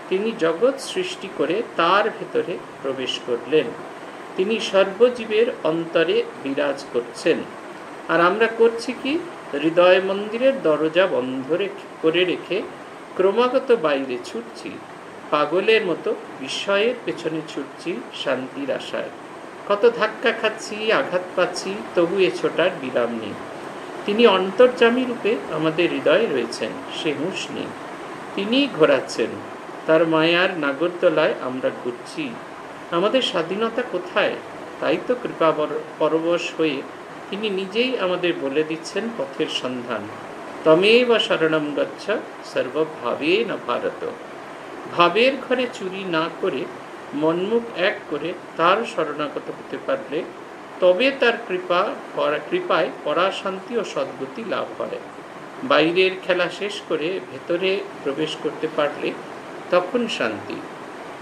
তিনি জগৎ সৃষ্টি করে তার ভেতরে প্রবেশ করলেন, তিনি সর্বজীবের অন্তরে বিরাজ করছেন। আর আমরা করছি কি? হৃদয় মন্দিরের দরজা বন্ধ করে রেখে ক্রমাগত বাইরে ছুটছি, পাগলের মতো বিষয়ের পেছনে ছুটছি শান্তির আশায়। কত ধাক্কা খাচ্ছি, আঘাত পাচ্ছি, তবু এ ছোটার বিরাম নেই। তিনি অন্তর্যামী রূপে আমাদের হৃদয়ে রয়েছেন, সে হুঁশ নেই। তিনি ঘোরাচ্ছেন, তার মায়ার নাগরদোলায় আমরা ঘুরছি। আমাদের স্বাধীনতা কোথায়? তাই তো কৃপা পরবশ হয়ে তিনি নিজেই আমাদের বলে দিচ্ছেন পথের সন্ধান। তমেব শরণম গচ্ছ সর্বভাবে না ভারত। ভাবের ঘরে চুরি না করে মনমুখ এক করে তার শরণাগত হতে পারলে তবে তার কৃপায় পরাশান্তি ও সদ্গতি লাভ হয়। বাইরের খেলা শেষ করে ভেতরে প্রবেশ করতে পারলে তখন শান্তি।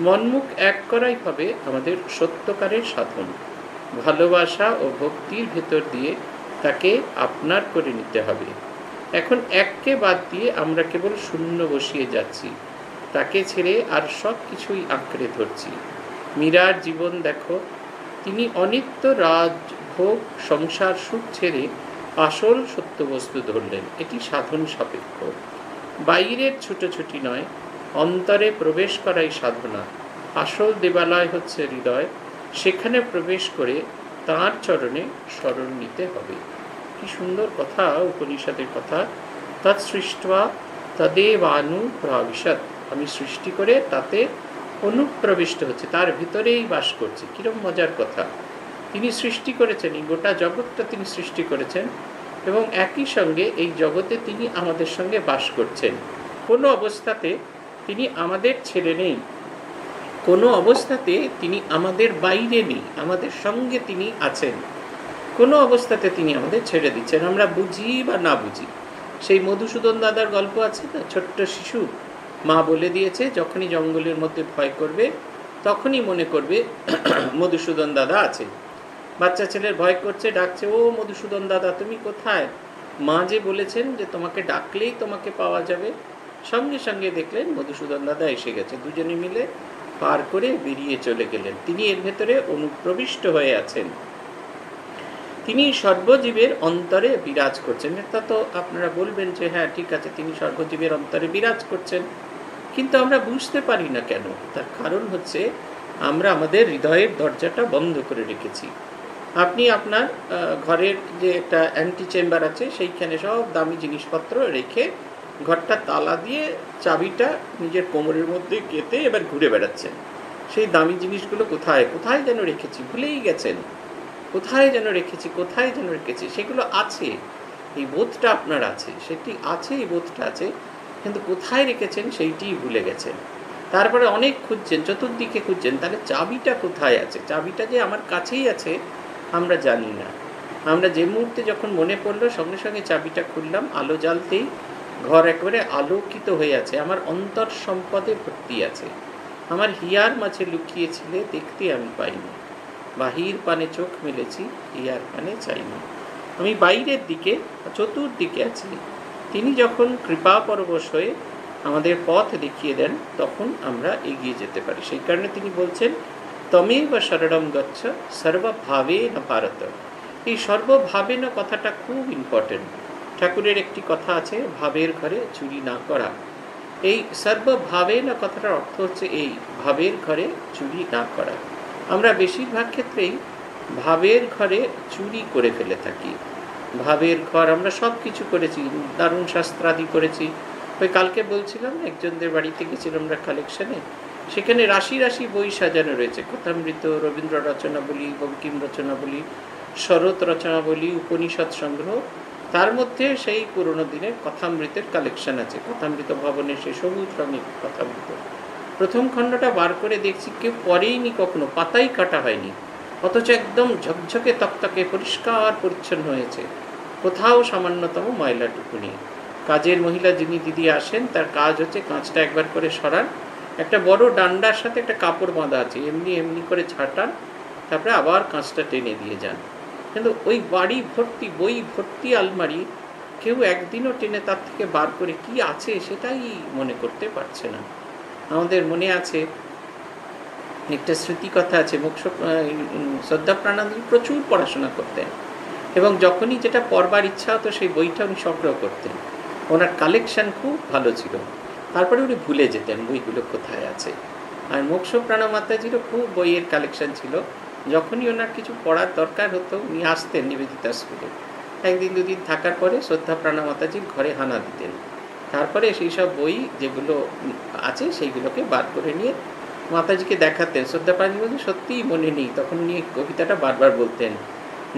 মনমুখ এক করাই হবে আমাদের সত্যকারের সাধন। ভালোবাসা ও ভক্তির ভেতর দিয়ে তাকে আপনার করে নিতে হবে। এখন এককে বাদ দিয়ে আমরা কেবল শূন্য বসিয়ে যাচ্ছি, তাকে ছেড়ে আর সব কিছুই আঁকড়ে ধরছি। মীরার জীবন দেখো, তিনি অনিত্য রাজভোগ সংসার সুখ ছেড়ে আসল সত্য বস্তু ধরলেন। এটি সাধন সাপেক্ষ, বাইরের ছুটোছুটি নয়, অন্তরে প্রবেশ করাই সাধনা। আসল দেবালয় হচ্ছে হৃদয়, সেখানে প্রবেশ করে তাঁর চরণে শরণ নিতে হবে। কি সুন্দর কথা, উপনিষদের কথা। তৎ সৃष्ट्वा তদেবানুপ্রাবিশৎ, আমি সৃষ্টি করে তাতে অনুপ্রবিষ্ট হচ্ছে, তার ভিতরেই বাস করছে। কিরম মজার কথা! তিনি সৃষ্টি করেছেন, এই গোটা জগৎটা তিনি সৃষ্টি করেছেন, এবং একই সঙ্গে এই জগতে তিনি আমাদের সঙ্গে বাস করছেন। কোনো অবস্থাতে তিনি আমাদের ছেড়ে নেই, কোনো অবস্থাতে তিনি আমাদের বাইরে নেই, আমাদের সঙ্গে তিনি আছেন। কোনো অবস্থাতে তিনি আমাদের ছেড়ে দিচ্ছেন, আমরা বুঝি বা না বুঝি। সেই মধুসূদন দাদার গল্প আছে না, ছোট্ট শিশু, মা বলে দিয়েছে যখনই জঙ্গলের মধ্যে ভয় করবে তখনই মনে করবে মধুসূদন দাদা আছে। বাচ্চা ছেলের ভয় করছে, ডাকছে, ও মধুসূদন দাদা তুমি কোথায়? মা যে বলেছেন যে তোমাকে ডাকলেই তোমাকে পাওয়া যাবে। সঙ্গে সঙ্গে দেখলেন মধুসূদন দাদা এসে গেছে, দুজনে মিলে পার করে বেরিয়ে চলে গেলেন। তিনি এর ভেতরে অনুপ্রবিষ্ট হয়ে আছেন, তিনি সর্বজীবের অন্তরে বিরাজ করছেন। এটা তো আপনারা বলবেন যে হ্যাঁ ঠিক আছে, তিনি সর্বজীবের অন্তরে বিরাজ করছেন, কিন্তু আমরা বুঝতে পারি না কেন। তার কারণ হচ্ছে আমরা আমাদের হৃদয়ের দরজাটা বন্ধ করে রেখেছি। আপনি আপনার ঘরের যে একটা অ্যান্টি চেম্বার আছে, সেইখানে সব দামি জিনিসপত্র রেখে ঘরটা তালা দিয়ে চাবিটা নিজের কোমরের মধ্যে গেঁথে এবার ঘুরে বেড়াচ্ছেন। সেই দামি জিনিসগুলো কোথায় কোথায় যেন রেখেছি, ভুলেই গেছেন, কোথায় যেন রেখেছি, কোথায় যেন রেখেছি। সেগুলো আছে, এই বোধটা আপনার আছে, সেটি আছে, এই বোধটা আছে, কিন্তু কোথায় রেখেছেন সেইটিই ভুলে গেছেন। তারপরে অনেক খুঁজছেন, চতুর্দিকে খুঁজছেন, তাহলে চাবিটা কোথায় আছে, চাবিটা যে আমার কাছেই আছে আমরা জানি না। আমরা যে মুহূর্তে যখন মনে পড়লো সঙ্গে সঙ্গে চাবিটা খুললাম, আলো জ্বালতেই ঘর একেবারে আলোকিত হয়ে আছে, আমার অন্তর সম্পদে ভর্তি আছে। আমার হিয়ার মাঝে লুকিয়েছিলে দেখতে আমি পাইনি, বাহির পানে চোখ মেলেছি, হিয়ার পানে চাইনি। আমি বাইরের দিকে, চতুর্দিকে আছি। তিনি যখন কৃপা পরবশ হয়ে আমাদের পথ দেখিয়ে দেন তখন আমরা এগিয়ে যেতে পারি। সেই কারণে তিনি বলছেন তমেব শরণম গচ্ছ সর্বভাবে না ভারত। এই সর্বভাবে না কথাটা খুব ইম্পর্টেন্ট। ঠাকুরের একটি কথা আছে, ভাবের ঘরে চুরি না করা। এই সর্বভাবে না কথাটার অর্থ হচ্ছে এই ভাবের ঘরে চুরি না করা। আমরা বেশিরভাগ ক্ষেত্রেই ভাবের ঘরে চুরি করে ফেলে থাকি। ভাবের ঘর, আমরা সব কিছু করেছি, দারুণ শাস্ত্রাদি করেছি। ওই কালকে বলছিলাম একজনদের বাড়িতে গেছিলাম আমরা কালেকশনে, সেখানে রাশি রাশি বই সাজানো রয়েছে, কথামৃত, রবীন্দ্র রচনাবলী, বঙ্কিম রচনাবলী, শরৎ রচনাবলী, উপনিষদ সংগ্রহ। তার মধ্যে সেই পুরনো দিনের কথামৃতের কালেকশন আছে, কথামৃত ভবনে সেই সবুজ রঙের কথামৃত। প্রথম খণ্ডটা বার করে দেখছি কেউ পড়েইনি কখনো, পাতাই কাটা হয়নি, অথচ একদম ঝকঝকে তকতকে পরিষ্কার পরিচ্ছন্ন হয়েছে, কোথাও সামান্যতম ময়লাটুকু নেই। কাজের মহিলা যিনি দিদি আসেন তার কাজ হচ্ছে কাঁচটা একবার করে সরান, একটা বড় ডান্ডার সাথে একটা কাপড় বাঁধা আছে, এমনি এমনি করে ছাটান, তারপরে আবার কাঁচটা টেনে দিয়ে যান। কিন্তু ওই বাড়ি ভর্তি বই ভর্তি আলমারি, কেউ একদিনও টেনে তার থেকে বার করে কি আছে সেটাই মনে করতে পারছে না। আমাদের মনে আছে একটা স্মৃতিকথা আছে, শ্রদ্ধা প্রাণানন্দ প্রচুর পড়াশোনা করতেন এবং যখনই যেটা পড়বার ইচ্ছা হতো সেই বইটা উনি সংগ্রহ করতেন। ওনার কালেকশন খুব ভালো ছিল, তারপরে উনি ভুলে যেতেন বইগুলো কোথায় আছে। আর মোক্ষ প্রাণা মাতাজিরও খুব বইয়ের কালেকশন ছিল, যখনই ওনার কিছু পড়ার দরকার হতো উনি আসতেন নিবেদিতা স্কুলে, একদিন দুদিন থাকার পরে শ্রদ্ধা প্রাণা মাতাজির ঘরে হানা দিতেন, তারপরে সেই সব বই যেগুলো আছে সেইগুলোকে বার করে নিয়ে মাতাজিকে দেখাতেন। শ্রদ্ধা প্রাণী বলতে সত্যিই মনে নেই, তখন উনি কবিতাটা বারবার বলতেন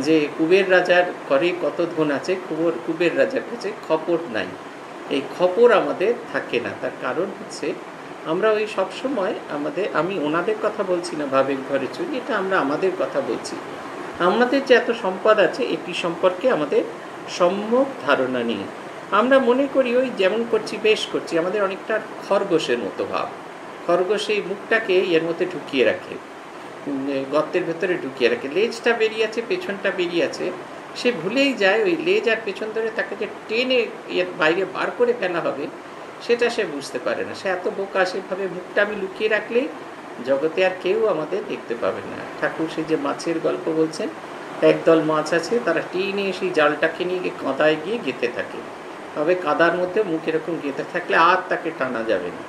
যে কুবের রাজার ঘরে কত ধন আছে, কুবের রাজার কাছে খপর নাই। এই খপর আমাদের থাকে না, তার কারণ হচ্ছে আমরা ওই সবসময় আমি ওনাদের কথা বলছি না, ভাবের ঘরে চুরি, এটা আমরা আমাদের কথা বলছি। আমাদের যে এত সম্পদ আছে এটি সম্পর্কে আমাদের সম্যক ধারণা নেই। আমরা মনে করি ওই যেমন করছি বেশ করছি, আমাদের অনেকটা খরগোশের মতো ভাব। খরগোশ এই মুখটাকে এর মধ্যে ঢুকিয়ে রাখে, গর্তের ভেতরে ঢুকিয়ে রাখে, লেজটা বেরিয়ে আছে, পেছনটা বেরিয়ে আছে, সে ভুলেই যায় ওই লেজ আর পেছন ধরে তাকে যে টেনে এর বাইরে বার করে ফেলা হবে সেটা সে বুঝতে পারে না। সে এত বোকা, সেভাবে মুখটা আমি লুকিয়ে রাখলেই জগতে আর কেউ আমাদের দেখতে পাবে না। ঠাকুর সেই যে মাছের গল্প বলছেন, একদল মাছ আছে, তারা টেনে সেই জালটাকে নিয়ে গিয়ে কাঁদায় গিয়ে গেঁথে থাকে, তবে কাদার মধ্যে মুখ এরকম গেঁথে থাকলে আর তাকে টানা যাবে না,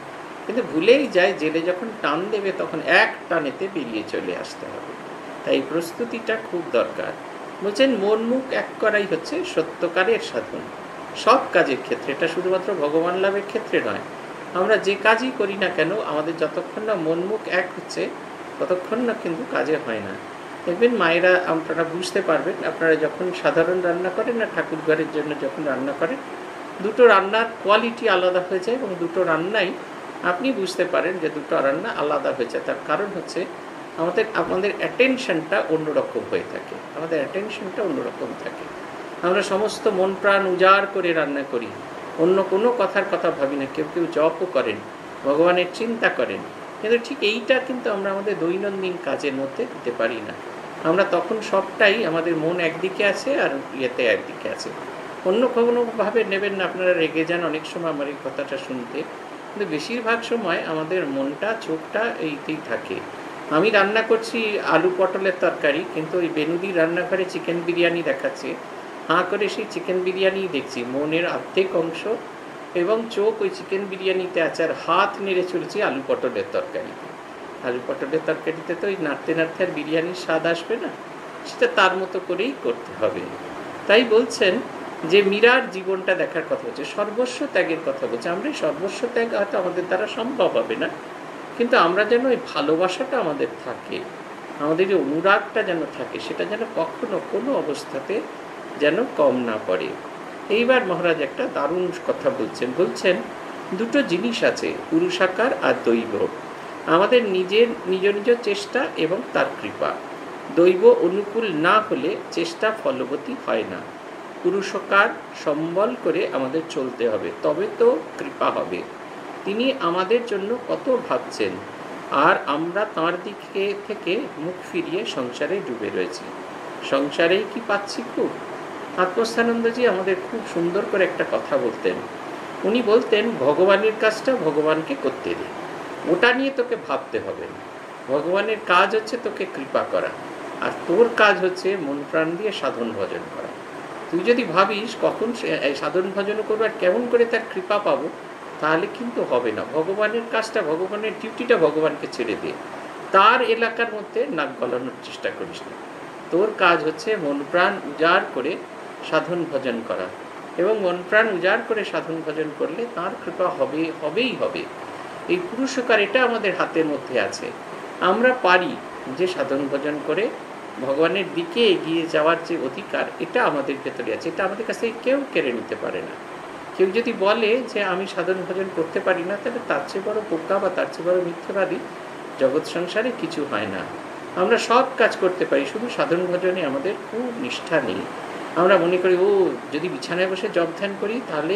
কিন্তু ভুলেই যায় জেলে যখন টান দেবে তখন এক টানেতে বেরিয়ে চলে আসতে হবে। তাই প্রস্তুতিটা খুব দরকার। বলছেন মন মুখ এক করাই হচ্ছে সত্যকারের সাধন, সব কাজের ক্ষেত্রে, এটা শুধুমাত্র ভগবান লাভের ক্ষেত্রে নয়। আমরা যে কাজই করি না কেন আমাদের যতক্ষণ না মন মুখ এক হচ্ছে ততক্ষণ না কিন্তু কাজে হয় না। দেখবেন মায়েরা, আপনারা বুঝতে পারবেন, আপনারা যখন সাধারণ রান্না করেন না ঠাকুর ঘরের জন্য যখন রান্না করেন, দুটো রান্নার কোয়ালিটি আলাদা হয়ে যায় এবং দুটো রান্নাই আপনি বুঝতে পারেন যে দুটো রান্না আলাদা হয়েছে। তার কারণ হচ্ছে আমাদের অ্যাটেনশনটা অন্যরকম হয়ে থাকে, আমাদের অ্যাটেনশনটা অন্যরকম থাকে। আমরা সমস্ত মন প্রাণ উজাড় করে রান্না করি, অন্য কোনো কথার কথা ভাবি না, কেউ কেউ জপও করেন, ভগবানের চিন্তা করেন, কিন্তু ঠিক এইটা কিন্তু আমরা আমাদের দৈনন্দিন কাজের মধ্যে দিতে পারি না। আমরা তখন সবটাই আমাদের মন একদিকে আছে আর ইয়েতে একদিকে আছে, অন্য কোনোভাবে নেবেন না। আপনারা রেগে যান অনেক সময় আমার এই কথাটা শুনতে, কিন্তু বেশিরভাগ সময় আমাদের মনটা চোখটা এইতেই থাকে। আমি রান্না করছি আলু পটলের তরকারি, কিন্তু ওই বেনুদি রান্নাঘরে চিকেন বিরিয়ানি দেখাচ্ছে, হাঁ করে সেই চিকেন বিরিয়ানি দেখছি, মনের অর্ধেক অংশ এবং চোখ ওই চিকেন বিরিয়ানিতে আছে, আর হাত নেড়ে চলেছি আলু পটলের তরকারিতে। আলু পটলের তরকারিতে তো ওই নাড়তে নাড়তে আর বিরিয়ানির স্বাদ আসবে না, সেটা তার মতো করেই করতে হবে। তাই বলছেন যে মীরার জীবনটা দেখার কথা হচ্ছে, সর্বস্ব ত্যাগের কথা বলছে। আমরা সর্বস্ব ত্যাগ হয়তো আমাদের দ্বারা সম্ভব হবে না, কিন্তু আমরা যেন ওই ভালোবাসাটা আমাদের থাকে, আমাদের যে অনুরাগটা যেন থাকে, সেটা যেন কখনো কোনো অবস্থাতে যেন কম না পড়ে। এইবার মহারাজ একটা দারুণ কথা বলছেন দুটো জিনিস আছে, পুরুষাকার আর দৈব। আমাদের নিজের নিজ নিজ চেষ্টা এবং তার কৃপা। দৈব অনুকূল না হলে চেষ্টা ফলবতী হয় না। পুরুষকার সম্বল করে আমাদের চলতে হবে, তবে তো কৃপা হবে। তিনি আমাদের জন্য কত ভাবছেন, আর আমরা তাঁর দিকে থেকে মুখ ফিরিয়ে সংসারে ডুবে রয়েছি। সংসারেই কি পাচ্ছি খুব? আত্মস্থানন্দজি আমাদের খুব সুন্দর করে একটা কথা বলতেন। উনি বলতেন, ভগবানের কাজটা ভগবানকে করতে দে, ওটা নিয়ে তোকে ভাবতে হবে না। ভগবানের কাজ হচ্ছে তোকে কৃপা করা, আর তোর কাজ হচ্ছে মন প্রাণ দিয়ে সাধন ভজন করা। তুই যদি ভাবিস কখন সাধন ভজন করবো আর কেমন করে তার কৃপা পাবো, তাহলে কিন্তু হবে না। ভগবানের কাজটা, ভগবানের ডিউটিটা ভগবানকে ছেড়ে দিয়ে তার এলাকার মধ্যে নাক গলানোর চেষ্টা করিস না। তোর কাজ হচ্ছে মন প্রাণ উজাড় করে সাধন ভজন করা, এবং মন প্রাণ উজাড় করে সাধন ভজন করলে তার কৃপা হবেই হবে। এই পুরুষকার এটা আমাদের হাতের মধ্যে আছে। আমরা পারি যে সাধন ভজন করে ভগবানের দিকে এগিয়ে যাওয়ার যে অধিকার, এটা আমাদের ভেতরে আছে। এটা আমাদের কাছ থেকে কেউ কেড়ে নিতে পারে না। কেউ যদি বলে যে আমি সাধন ভজন করতে পারি না, তাহলে তার চেয়ে বড় বোকা বা তার চেয়ে বড় মিথ্যাবাদী জগৎ সংসারে কিছু হয় না। আমরা সব কাজ করতে পারি, শুধু সাধন ভজনে আমাদের খুব নিষ্ঠা নেই। আমরা মনে করি যদি বিছানায় বসে জপ ধ্যান করি তাহলে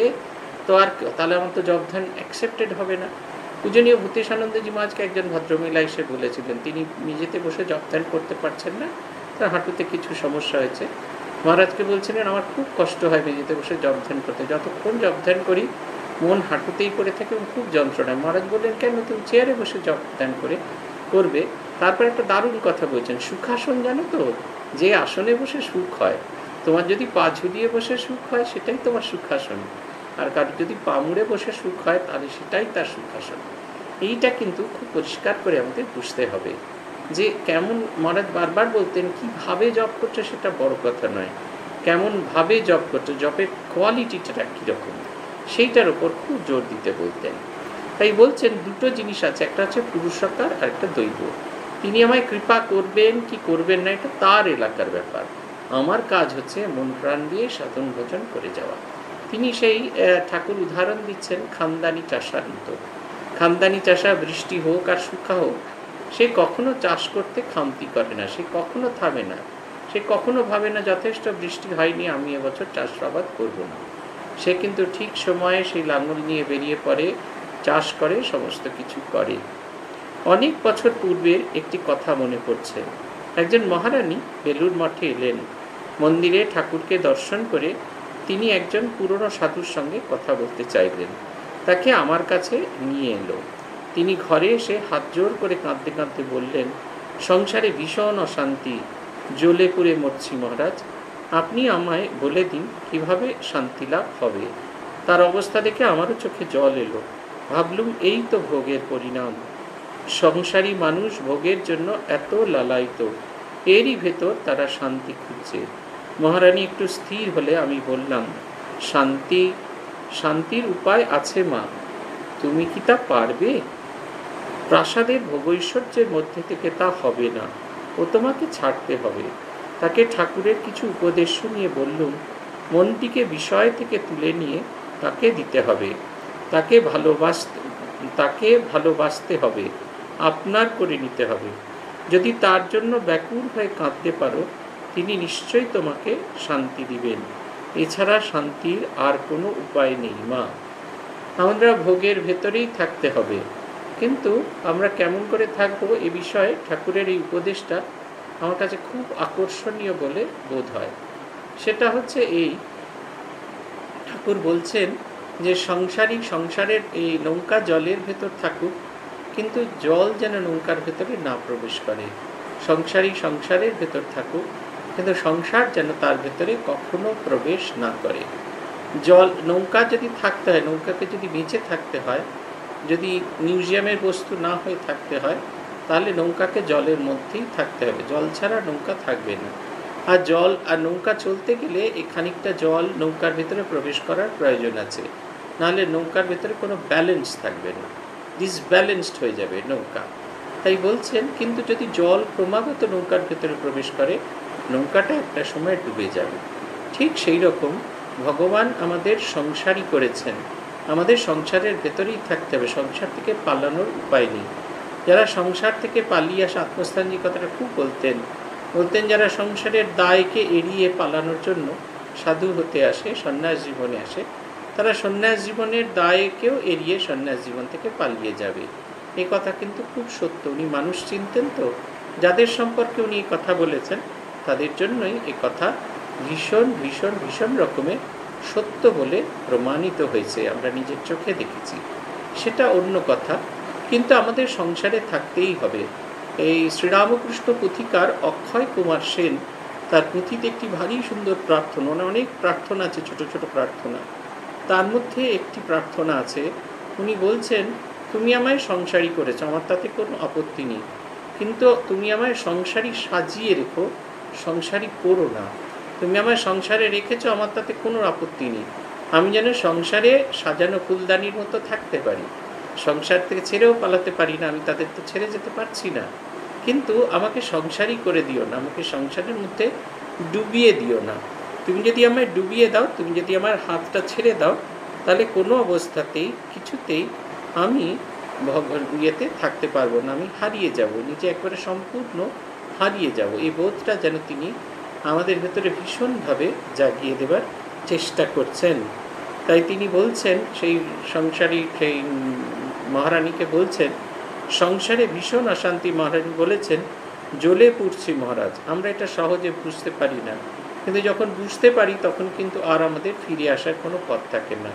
আমার তো জপ ধ্যান অ্যাকসেপ্টেড হবে না। পূজনীয় ভূতেশানন্দজি মহারাজকে একজন ভদ্রমহিলা এসে বলেছিলেন, তিনি নিজেতে বসে জপ ধ্যান করতে পারছেন না, তার হাঁটুতে কিছু সমস্যা হয়েছে। মহারাজকে বলছিলেন, আমার খুব কষ্ট হয় মেঝেতে বসে জপ ধ্যান করতে, যতক্ষণ জপ ধ্যান করি মন হাঁটুতেই পড়ে থাকে এবং খুব যন্ত্রণায়। মহারাজ বললেন, কেন তুমি চেয়ারে বসে জপ ধ্যান করবে। তারপর একটা দারুণ কথা বলছেন, সুখাসন জানো তো, যে আসনে বসে সুখ হয়, তোমার যদি পা ঝুলিয়ে বসে সুখ হয় সেটাই তোমার সুখাসন, আর কারো যদি পা মুড়ে বসে সুখ হয় তাহলে সেটাই তার সুখাসন। এইটা কিন্তু খুব পরিষ্কার করে আমাদের বুঝতে হবে যে কেমন। মহারাজ বারবার বলতেন, কীভাবে জপ করছো সেটা বড় কথা নয়, কেমনভাবে জপ করছো, জপের কোয়ালিটিটা কীরকম, সেইটার ওপর খুব জোর দিতে বলতেন। তাই বলছেন দুটো জিনিস আছে, একটা হচ্ছে পুরুষকার আর একটা দৈব। তিনি আমায় কৃপা করবেন কি করবেন না, এটা তার এলাকার ব্যাপার। আমার কাজ হচ্ছে মন প্রাণ দিয়ে সাধন ভজন করে যাওয়া। তিনি সেই ঠাকুর উদাহরণ দিচ্ছেন খানদানি চাষার মতো। খানদানি চাষা বৃষ্টি হোক আর শুকা হোক, সে কখনো চাষ করতে খামতি করে না, সে কখনো থামে না, সে কখনো ভাবে না যথেষ্ট বৃষ্টি হয়নি, আমি এবছর চাষাবাদ করব না। সে কিন্তু ঠিক সময়ে সেই লাঙল নিয়ে বেরিয়ে পড়ে, চাষ করে, সমস্ত কিছু করে। অনেক বছর পূর্বের একটি কথা মনে পড়ছে। একজন মহারানী বেলুড় মঠে এলেন। মন্দিরে ঠাকুরকে দর্শন করে তিনি একজন পুরনো সাধুর সঙ্গে কথা বলতে চাইলেন। তাকে আমার কাছে নিয়ে এলো। তিনি ঘরে এসে হাত জোর করে কাঁদতে কাঁদতে বললেন, সংসারে ভীষণ অশান্তি, জ্বলে পুড়ে মরছি মহারাজ, আপনি আমায় বলে দিন কিভাবে শান্তি লাভ হবে। তার অবস্থা দেখে আমারও চোখে জল এলো। ভাবলুম, এই তো ভোগের পরিণাম। সংসারী মানুষ ভোগের জন্য এত লালায়িত, এরই ভেতর তারা শান্তি খুঁজছে। মহারানী একটু স্থির হলে আমি বললাম, শান্তির উপায় আছে মা, তুমি কি তা পারবে? প্রাসাদের ভোগৈশ্বর্যের মধ্যে থেকে তা হবে না, ও তোমাকে ছাড়তে হবে। তাকে ঠাকুরের কিছু উপদেশ শুনিয়ে বললুম, মনটিকে বিষয় থেকে তুলে নিয়ে তাকে দিতে হবে, তাকে ভালোবাসতে হবে, আপনার করে নিতে হবে। যদি তার জন্য ব্যাকুল হয়ে কাঁদতে পারো, তিনি নিশ্চয়ই তোমাকে শান্তি দিবেন। এছাড়া শান্তির আর কোনো উপায় নেই মা। আমরা ভোগের ভেতরেই থাকতে হবে, কিন্তু আমরা কেমন করে থাকবো এ বিষয়ে ঠাকুরের এই উপদেশটা আমার কাছে খুব আকর্ষণীয় বলে বোধ হয়। সেটা হচ্ছে এই, ঠাকুর বলছেন যে সংসারের এই নৌকা জলের ভেতর থাকুক, কিন্তু জল যেন নৌকার ভেতরে না প্রবেশ করে। সংসারের ভেতর থাকুক, কিন্তু সংসার যেন তার ভেতরে কখনো প্রবেশ না করে। নৌকা যদি থাকতে হয়, নৌকাকে যদি বেঁচে থাকতে হয়, যদি মিউজিয়ামের বস্তু না হয়ে থাকতে হয়, তাহলে নৌকাকে জলের মধ্যেই থাকতে হবে, জল ছাড়া নৌকা থাকবে না। আর নৌকা চলতে গেলে খানিকটা জল নৌকার ভেতরে প্রবেশ করার প্রয়োজন আছে, নাহলে নৌকার ভেতরে কোনো ব্যালেন্স থাকবে না। ডিসব্যালেন্সড হয়ে যাবে নৌকা। তাই বলছেন কিন্তু যদি জল ক্রমাগত নৌকার ভেতরে প্রবেশ করে নৌকাটা একটা সময় ডুবে যাবে। ঠিক সেই রকম ভগবান আমাদের সংসারই করেছেন, আমাদের সংসারের ভেতরেই থাকতে হবে, সংসার থেকে পালানোর উপায় নেই। যারা সংসার থেকে পালিয়ে আসা, আত্মস্থানজি কথাটা খুব বলতেন যারা সংসারের দায়কে এড়িয়ে পালানোর জন্য সাধু হতে আসে, সন্ন্যাস জীবনে আসে, তারা সন্ন্যাস জীবনের দায়কেও এড়িয়ে সন্ন্যাস জীবন থেকে পালিয়ে যাবে। এই কথা কিন্তু খুব সত্য। উনি মানুষ চিনতেন তো, যাদের সম্পর্কে উনি এই কথা বলেছেন তাদের জন্যই এই কথা ভীষণ ভীষণ ভীষণ রকমের সত্য বলে প্রমাণিত হয়েছে, আমরা নিজের চোখে দেখেছি। সেটা অন্য কথা, কিন্তু আমাদের সংসারে থাকতেই হবে। এই শ্রীরামকৃষ্ণ পুথিকার অক্ষয় কুমার সেন তার পুঁথিতে একটি ভারী সুন্দর প্রার্থনা, অনেক প্রার্থনা আছে, ছোট ছোট প্রার্থনা, তার মধ্যে একটি প্রার্থনা আছে। উনি বলছেন, তুমি আমায় সংসারী করেছো, আমার তাতে কোনো আপত্তি নেই, কিন্তু তুমি আমায় সংসারী সাজিয়ে রেখো, সংসারী করো না। তুমি আমায় সংসারে রেখেছো, আমার তাতে কোনো আপত্তি নেই, আমি যেন সংসারে সাজানো ফুলদানির মতো থাকতে পারি। সংসার থেকে ছেড়েও পালাতে পারি না, আমি তাদের তো ছেড়ে যেতে পারছি না, কিন্তু আমাকে সংসারই করে দিও না, আমাকে সংসারের মধ্যে ডুবিয়ে দিও না। তুমি যদি আমায় ডুবিয়ে দাও, তুমি যদি আমার হাতটা ছেড়ে দাও, তাহলে কোনো অবস্থাতেই কিছুতেই আমি ইয়েতে থাকতে পারবো না, আমি হারিয়ে যাব, নিজে একবারে সম্পূর্ণ হারিয়ে যাব। এই বোধটা যেন তিনি আমাদের ভেতরে ভীষণভাবে জাগিয়ে দেবার চেষ্টা করছেন। তাই তিনি বলছেন, সেই সংসারী সেই মহারানীকে বলছেন, সংসারে ভীষণ অশান্তি। মহারানী বলেছেন, জ্বলে পুড়ছি মহারাজ। আমরা এটা সহজে বুঝতে পারি না, কিন্তু যখন বুঝতে পারি তখন কিন্তু আর আমাদের ফিরে আসার কোনো পথ থাকে না।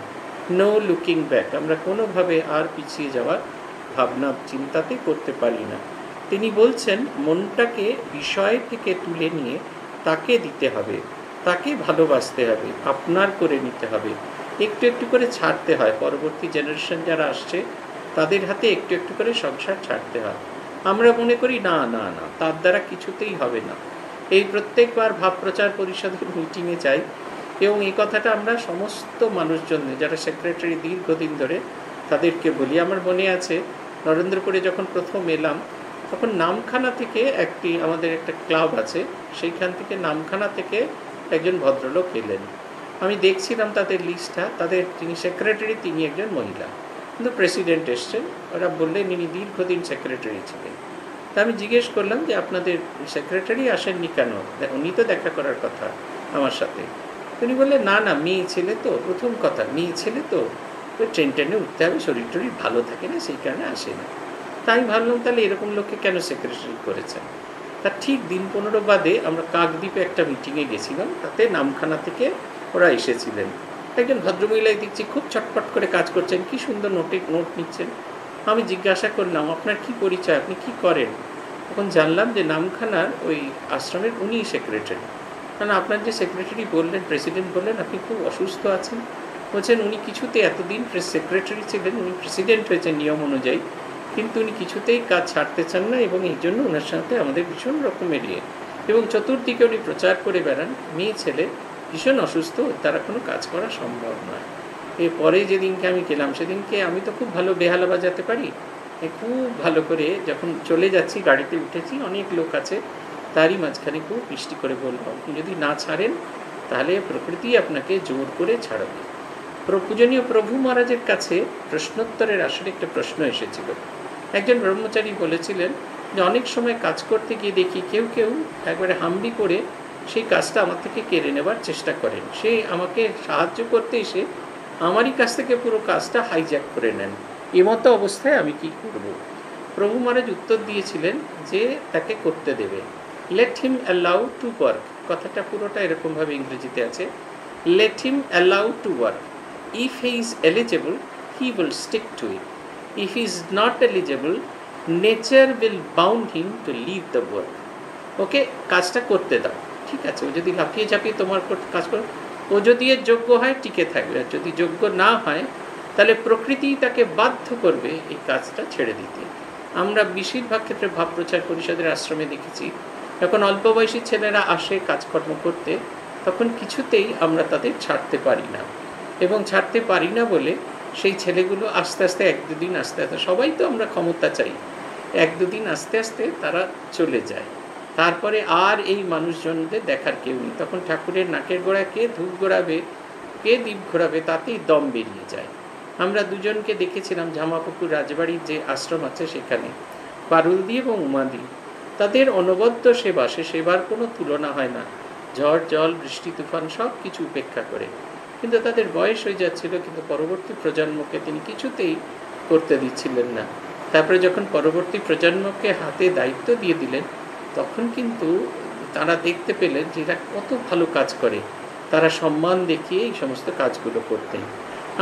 নো লুকিং ব্যাক, আমরা কোনোভাবে আর পিছিয়ে যাওয়ার ভাবনা চিন্তাতে করতে পারি না। তিনি বলছেন, মনটাকে বিষয় থেকে তুলে নিয়ে তাকে দিতে হবে, তাকে ভালোবাসতে হবে, আপনার করে নিতে হবে, একটু একটু করে ছাড়তে হয়। পরবর্তী জেনারেশন যারা আসছে তাদের হাতে একটু একটু করে সংসার ছাড়তে হয়। আমরা মনে করি না না না, তার দ্বারা কিছুতেই হবে না। এই প্রত্যেকবার ভাব প্রচার পরিষদের মিটিংয়ে যাই এবং এই কথাটা আমরা সমস্ত মানুষজন যারা সেক্রেটারি দীর্ঘদিন ধরে তাদেরকে বলি। আমার মনে আছে নরেন্দ্রপুরে যখন প্রথম এলাম, তখন নামখানা থেকে আমাদের একটা ক্লাব আছে, সেইখান থেকে নামখানা থেকে একজন ভদ্রলোক এলেন। আমি দেখছিলাম তাদের লিস্টটা, তাদের যিনি সেক্রেটারি তিনি একজন মহিলা, কিন্তু প্রেসিডেন্ট এসছেন। ওরা বললেন ইনি দীর্ঘদিন সেক্রেটারি ছিলেন। তা আমি জিজ্ঞেস করলাম যে আপনাদের সেক্রেটারি আসেননি কেন, উনি তো দেখা করার কথা আমার সাথে। উনি বললেন, না না, মেয়ে ছেলে তো, প্রথম কথা মেয়ে ছেলে তো, ওই ট্রেন ট্রেনে উঠতে হবে, শরীর টরীর ভালো থাকে না, সেই কারণে আসে না। তাই ভাবলাম তাহলে এরকম লোককে কেন সেক্রেটারি করেছেন। তার ঠিক দিন 15 বাদে আমরা কাকদ্বীপে একটা মিটিংয়ে গেছিলাম, তাতে নামখানা থেকে ওরা এসেছিলেন। একজন ভদ্রমহিলায় দেখছি খুব চটপট করে কাজ করছেন, কি সুন্দর নোট নিচ্ছেন। আমি জিজ্ঞাসা করলাম, আপনার কি পরিচয়, আপনি কি করেন? তখন জানলাম যে নামখানার ওই আশ্রমের উনি সেক্রেটারি। কারণ আপনার যে সেক্রেটারি বললেন, প্রেসিডেন্ট বললেন, আপনি খুব অসুস্থ আছেন। বলছেন উনি কিছুতেই, এতদিন সেক্রেটারি ছিলেন, উনি প্রেসিডেন্ট হয়েছেন নিয়ম অনুযায়ী, কিন্তু উনি কিছুতেই কাজ ছাড়তে চান না এবং এই জন্য ওনার সাথে আমাদের ভীষণ রকমের এবং চতুর্দিকে উনি প্রচার করে বেড়ান, মেয়ে ছেলে ভীষণ অসুস্থ, তারা কোনো কাজ করা সম্ভব নয়। এরপরে যেদিনকে আমি গেলাম সেদিনকে আমি তো খুব ভালো বেহালা বাজাতে পারি, খুব ভালো করে যখন চলে যাচ্ছি গাড়িতে উঠেছি, অনেক লোক আছে, তারই মাঝখানে খুব মিষ্টি করে বললাম, আপনি যদি না ছাড়েন তাহলে প্রকৃতি আপনাকে জোর করে ছাড়বে। পূজনীয় প্রভু মহারাজের কাছে প্রশ্নোত্তরের আসলে একটা প্রশ্ন এসেছিল। একজন ব্রহ্মচারী বলেছিলেন যে অনেক সময় কাজ করতে গিয়ে দেখি কেউ কেউ একবারে হাম্বি করে সেই কাজটা আমার থেকে কেড়ে নেবার চেষ্টা করেন। সে আমাকে সাহায্য করতে এসে আমারই কাছ থেকে পুরো কাজটা হাইজ্যাক করে নেন। এমতো অবস্থায় আমি কি করব? প্রভু মহারাজ উত্তর দিয়েছিলেন যে তাকে করতে দেবে, let him allow to work. কথাটা পুরোটা এরকমভাবে ইংরেজিতে আছে, let him allow to work. If he is eligible he will stick to it, if he is not eligible nature will bound him to leave the work. Okay কাজটা করতে দাও, ঠিক আছে, ও যদি লাফিয়ে ঝাঁপিয়ে তোমার কাজ করে, ও যদি এর যোগ্য হয় টিকে থাকবে, আর যদি যোগ্য না হয় তাহলে প্রকৃতি তাকে বাধ্য করবে এই কাজটা ছেড়ে দিতে। আমরা বেশিরভাগ ক্ষেত্রে ভাব প্রচার পরিষদের আশ্রমে দেখেছি, যখন অল্প বয়সী ছেলেরা আসে কাজকর্ম করতে, তখন কিছুতেই আমরা তাদের ছাড়তে পারি না, এবং ছাড়তে পারি না বলে সেই ছেলেগুলো আস্তে আস্তে এক দুদিন আস্তে আস্তে, সবাই তো আমরা ক্ষমতা চাই, এক দুদিন আস্তে আস্তে তারা চলে যায়। তারপরে আর এই মানুষজনদের দেখার কেউ নেই। তখন ঠাকুরের নাকের গোড়ায় কে ধূপ ঘোরাবে, কে দ্বীপ ঘোরাবে, তাতেই দম বেরিয়ে যায়। আমরা দুজনকে দেখেছিলাম ঝামাপুকুর রাজবাড়ির যে আশ্রম আছে সেখানে, পারুলদি এবং উমাদি। তাদের অনবদ্য সেবা, সে সেবার কোনো তুলনা হয় না, ঝড় জল বৃষ্টি তুফান সব কিছু উপেক্ষা করে। কিন্তু তাদের বয়স হয়ে যাচ্ছিল, কিন্তু পরবর্তী প্রজন্মকে তিনি কিছুতেই করতে দিচ্ছিলেন না। তারপরে যখন পরবর্তী প্রজন্মকে হাতে দায়িত্ব দিয়ে দিলেন, তখন কিন্তু তারা দেখতে পেলেন যে এরা কত ভালো কাজ করে, তারা সম্মান দেখিয়ে এই সমস্ত কাজগুলো করতেন।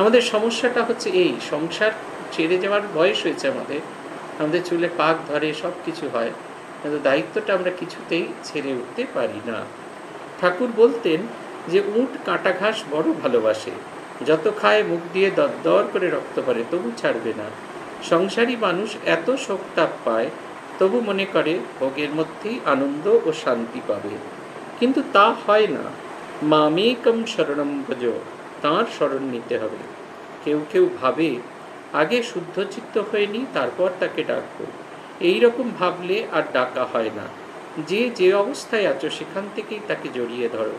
আমাদের সমস্যাটা হচ্ছে এই, সংসার ছেড়ে যাওয়ার বয়স হয়েছে আমাদের, আমাদের চুলে পাক ধরে, সব কিছু হয়, কিন্তু দায়িত্বটা আমরা কিছুতেই ছেড়ে উঠতে পারি না। ঠাকুর বলতেন যে উট কাঁটা ঘাস বড় ভালোবাসে, যত খায় মুখ দিয়ে দরদর করে রক্ত পড়ে, তবু ছাড়বে না। সংসারী মানুষ এত শোকতাপ পায়, তবু মনে করে ভোগের মধ্যেই আনন্দ ও শান্তি পাবে, কিন্তু তা হয় না। মামেকম শরণম ভজ, তাঁর শরণ নিতে হবে। কেউ কেউ ভাবে আগে শুদ্ধচিত্ত হয়নি, তারপর তাকে ডাকবো। এইরকম ভাবলে আর ডাকা হয় না। যে যে অবস্থায় আছো সেখান থেকেই তাকে জড়িয়ে ধরো,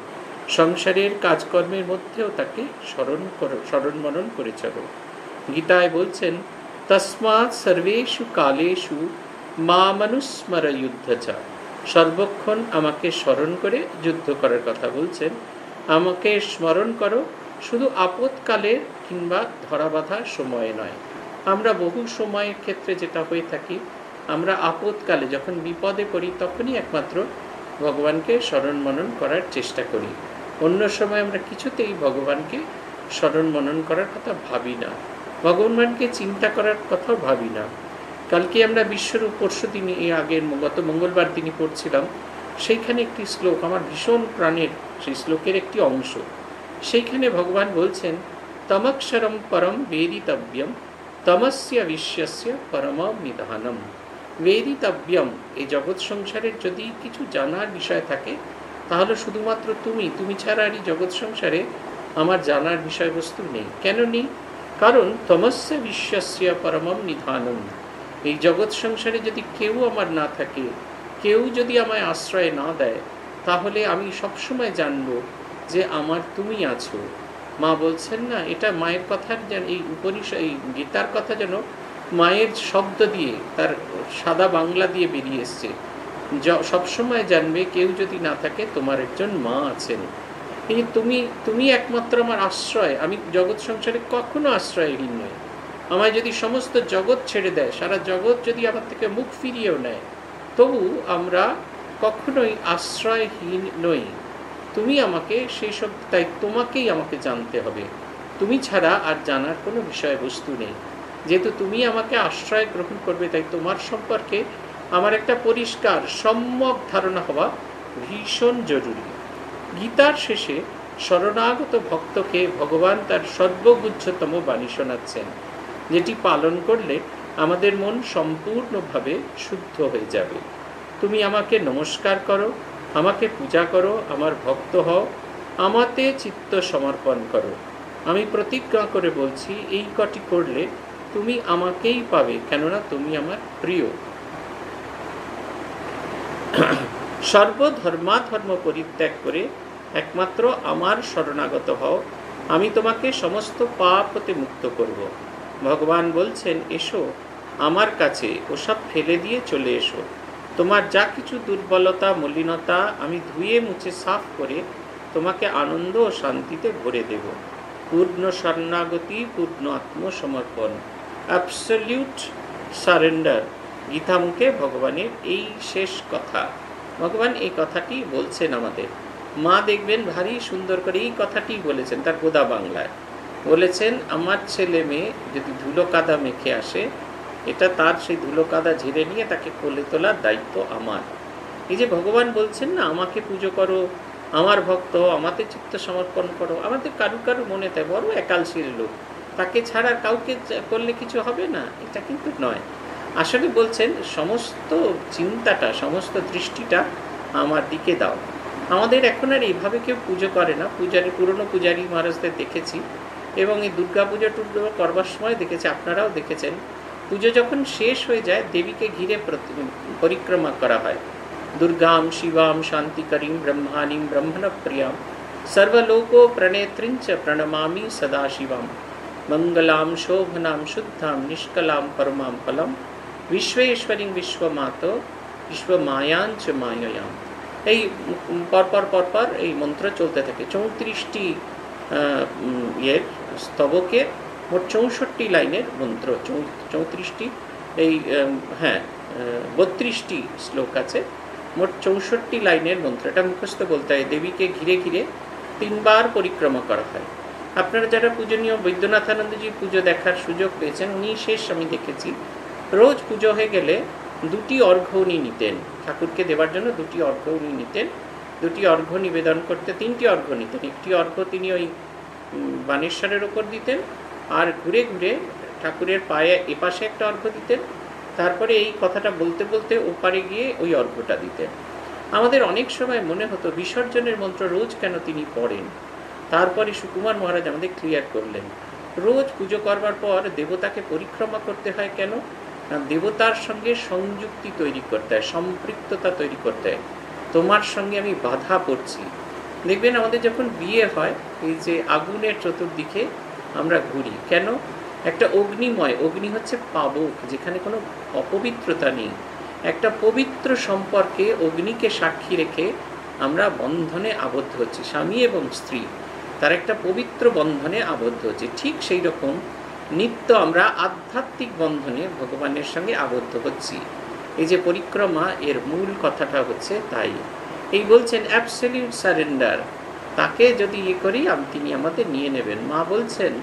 সংসারের কাজকর্মের মধ্যেও তাকে স্মরণ মনন করে চলো। গীতায় বলছেন, তস্মাৎ সর্বেষু কালেষু মামনুস্মর যুদ্ধচা। সর্বক্ষণ আমাকে স্মরণ করে যুদ্ধ করার কথা বলছেন। আমাকে স্মরণ করো, শুধু আপদকালের কিংবা ধরাবাঁধার সময়ে নয়। আমরা বহু সময়ের ক্ষেত্রে যেটা হয়ে থাকি, আমরা আপদকালে যখন বিপদে পড়ি তখনই একমাত্র ভগবানকে স্মরণ মনন করার চেষ্টা করি। অন্য সময় আমরা কিছুতেই ভগবানকে স্মরণ মনন করার কথা ভাবি না, ভগবানকে চিন্তা করার কথাও ভাবি না। কালকে আমরা বিশ্বরূপ, পরশু দিনই এই আগের গত মঙ্গলবার দিনই পড়ছিলাম, সেইখানে একটি শ্লোক আমার ভীষণ প্রাণের, সেই শ্লোকের একটি অংশ। সেইখানে ভগবান বলছেন, তমক্ষরম পরম বেদিতব্যম তমস্য বিশ্বস্য পরম নিধানম। বেদিতব্যম, এই জগৎ সংসারের যদি কিছু জানার বিষয় থাকে, তাহলে শুধুমাত্র তুমি ছাড়া আর এই জগৎ সংসারে আমার জানার বিষয়বস্তু নেই। কেন নেই? কারণ তমস্য বিশ্বস্য পরমম নিধানম। এই জগৎ সংসারে যদি কেউ আমার না থাকে, কেউ যদি আমায় আশ্রয় না দেয়, তাহলে আমি সবসময় জানব যে আমার তুমি আছো। মা বলছেন না, এটা মায়ের কথার যেন, এই এই গীতার কথা যেন মায়ের শব্দ দিয়ে, তার সাদা বাংলা দিয়ে বেরিয়ে এসছে। সবসময় জানবে কেউ যদি না থাকে, তোমার একজন মা আছেন। এই তুমি একমাত্র আমার আশ্রয়। আমি জগৎ সংসারে কখনো আশ্রয়হীন নই। আমায় যদি সমস্ত জগৎ ছেড়ে দেয়, সারা জগৎ যদি আমার থেকে মুখ ফিরিয়েও নেয়, তবু আমরা কখনোই আশ্রয়হীন নই। তুমি আমাকে সেই সব, তাই তোমাকেই আমাকে জানতে হবে। তুমি ছাড়া আর জানার কোনো বিষয়বস্তু নেই। যেহেতু তুমি আমাকে আশ্রয় গ্রহণ করবে, তাই তোমার সম্পর্কে আমার একটা পরিষ্কার সম্যক ধারণা হওয়া ভীষণ জরুরি। গীতার শেষে শরণাগত ভক্তকে ভগবান তার সর্বগুচ্ছতম বাণী শোনাচ্ছেন, যেটি পালন করলে আমাদের মন সম্পূর্ণভাবে শুদ্ধ হয়ে যাবে। তুমি আমাকে নমস্কার করো, আমাকে পূজা করো, আমার ভক্ত হও, আমাতে চিত্ত সমর্পণ করো। আমি প্রতিজ্ঞা করে বলছি, এই কটি করলে তুমি আমাকেই পাবে, কেননা তুমি আমার প্রিয়। সর্বধর্মাধর্ম পরিত্যাগ করে একমাত্র আমার শরণাগত হও, আমি তোমাকে সমস্ত পাপ হতে মুক্ত করব। ভগবান বলছেন, এসো আমার কাছে, ওসব ফেলে দিয়ে চলে এসো। তোমার যা কিছু দুর্বলতা, মলিনতা আমি ধুয়ে মুছে সাফ করে তোমাকে আনন্দ ও শান্তিতে ভরে দেব। পূর্ণ শরণাগতি, পূর্ণ আত্মসমর্পণ, অ্যাবসলিউট সারেন্ডার। গীতামুখে ভগবানের এই শেষ কথা। ভগবান এই কথাটি বলছেন আমাদের। মা দেখবেন ভারী সুন্দর করে এই কথাটি বলেছেন, তার গোদা বাংলায় বলেছেন, আমার ছেলে মেয়ে যদি ধুলো কাদা মেখে আসে, এটা তার সেই ধুলো কাদা ঝেড়ে নিয়ে তাকে কোলে তোলার দায়িত্ব আমার। এই যে ভগবান বলছেন না, আমাকে পুজো করো, আমার ভক্ত, আমাতে চিত্ত সমর্পণ করো। আমাদের কারু মনে তাই বড় একালশীল লোক, তাকে ছাড়া কাউকে করলে কিছু হবে না, এটা কিন্তু নয়। আসলে বলছেন, সমস্ত চিন্তাটা, সমস্ত দৃষ্টিটা আমার দিকে দাও। আমাদের এখন আর এইভাবে কেউ পুজো করে না। পুরনো পূজারী মহারাজদের দেখেছি, এবং এই দুর্গা পুজো টুজো করবার সময় দেখেছি, আপনারাও দেখেছেন, পুজো যখন শেষ হয়ে যায় দেবীকে ঘিরে পরিক্রমা করা হয়। দুর্গাম শিবাম শান্তিকরীম ব্রহ্মাণীম ব্রহ্মণপ্রিয়াম সর্বলোको প্রণেত্রিঞ্চ প্রণমামি সদাশিবাম মঙ্গলাম শোভনাম শুদ্ধাম নিষ্কলাম পরমাম ফলম বিশ্বেশ্বরীং বিশ্বমাতো বিশ্বমায়াঞ্চ মায়ায়াম। এই পরপর এই মন্ত্র চলতে থাকে। 34টি স্তবকে মোট 64 লাইনের মন্ত্র, 34টি এই 32টি শ্লোক আছে, মোট 64 লাইনের মন্ত্র। এটা মুখস্থ বলতে হয়। দেবীকে ঘিরে ঘিরে 3 বার পরিক্রমা করা হয়। আপনারা যারা পূজনীয় বৈদ্যনাথানন্দজির পুজো দেখার সুযোগ পেয়েছেন, উনি শেষ আমি দেখেছি রোজ পুজো হয়ে গেলে 2টি অর্ঘ্য উনি নিতেন, ঠাকুরকে দেওয়ার জন্য 2টি অর্ঘ্য উনি নিতেন। 2টি অর্ঘ্য নিবেদন করতে 3টি অর্ঘ্য নিতেন। একটি অর্ঘ্য তিনি ওই বানেশ্বরের ওপর দিতেন, আর ঘুরে ঘুরে ঠাকুরের পায়ে এপাশে একটা অর্ঘ্য দিতেন, তারপরে এই কথাটা বলতে বলতে ওপারে গিয়ে ওই অর্ঘ্যটা দিতেন। আমাদের অনেক সময় মনে হতো বিসর্জনের মন্ত্র রোজ কেন তিনি পড়েন। তারপরে সুকুমার মহারাজ আমাদের ক্লিয়ার করলেন, রোজ পুজো করবার পর দেবতাকে পরিক্রমা করতে হয় কেন না, দেবতার সঙ্গে সংযুক্তি তৈরি করতে হয়, সম্পৃক্ততা তৈরি করতে হয়। তোমার সঙ্গে আমি বাধা পড়ছি। দেখবেন আমাদের যখন বিয়ে হয়, এই যে আগুনের চতুর্দিকে আমরা ঘুরি কেন, একটা অগ্নিময়, অগ্নি হচ্ছে পাবক, যেখানে কোনো অপবিত্রতা নেই। একটা পবিত্র সম্পর্কে অগ্নিকে সাক্ষী রেখে আমরা বন্ধনে আবদ্ধ হচ্ছি, স্বামী এবং স্ত্রী তার একটা পবিত্র বন্ধনে আবদ্ধ হচ্ছে। ঠিক সেই রকম নিত্য আমরা আধ্যাত্মিক বন্ধনে ভগবানের সঙ্গে আবদ্ধ হচ্ছি। এই যে পরিক্রমা, এর মূল কথাটা হচ্ছে তাই। এই বলছেন অ্যাবসলিউট সারেন্ডার, তাকে যদি করি তিনি আমাদের নিয়ে নেবেন। মা বলছেন,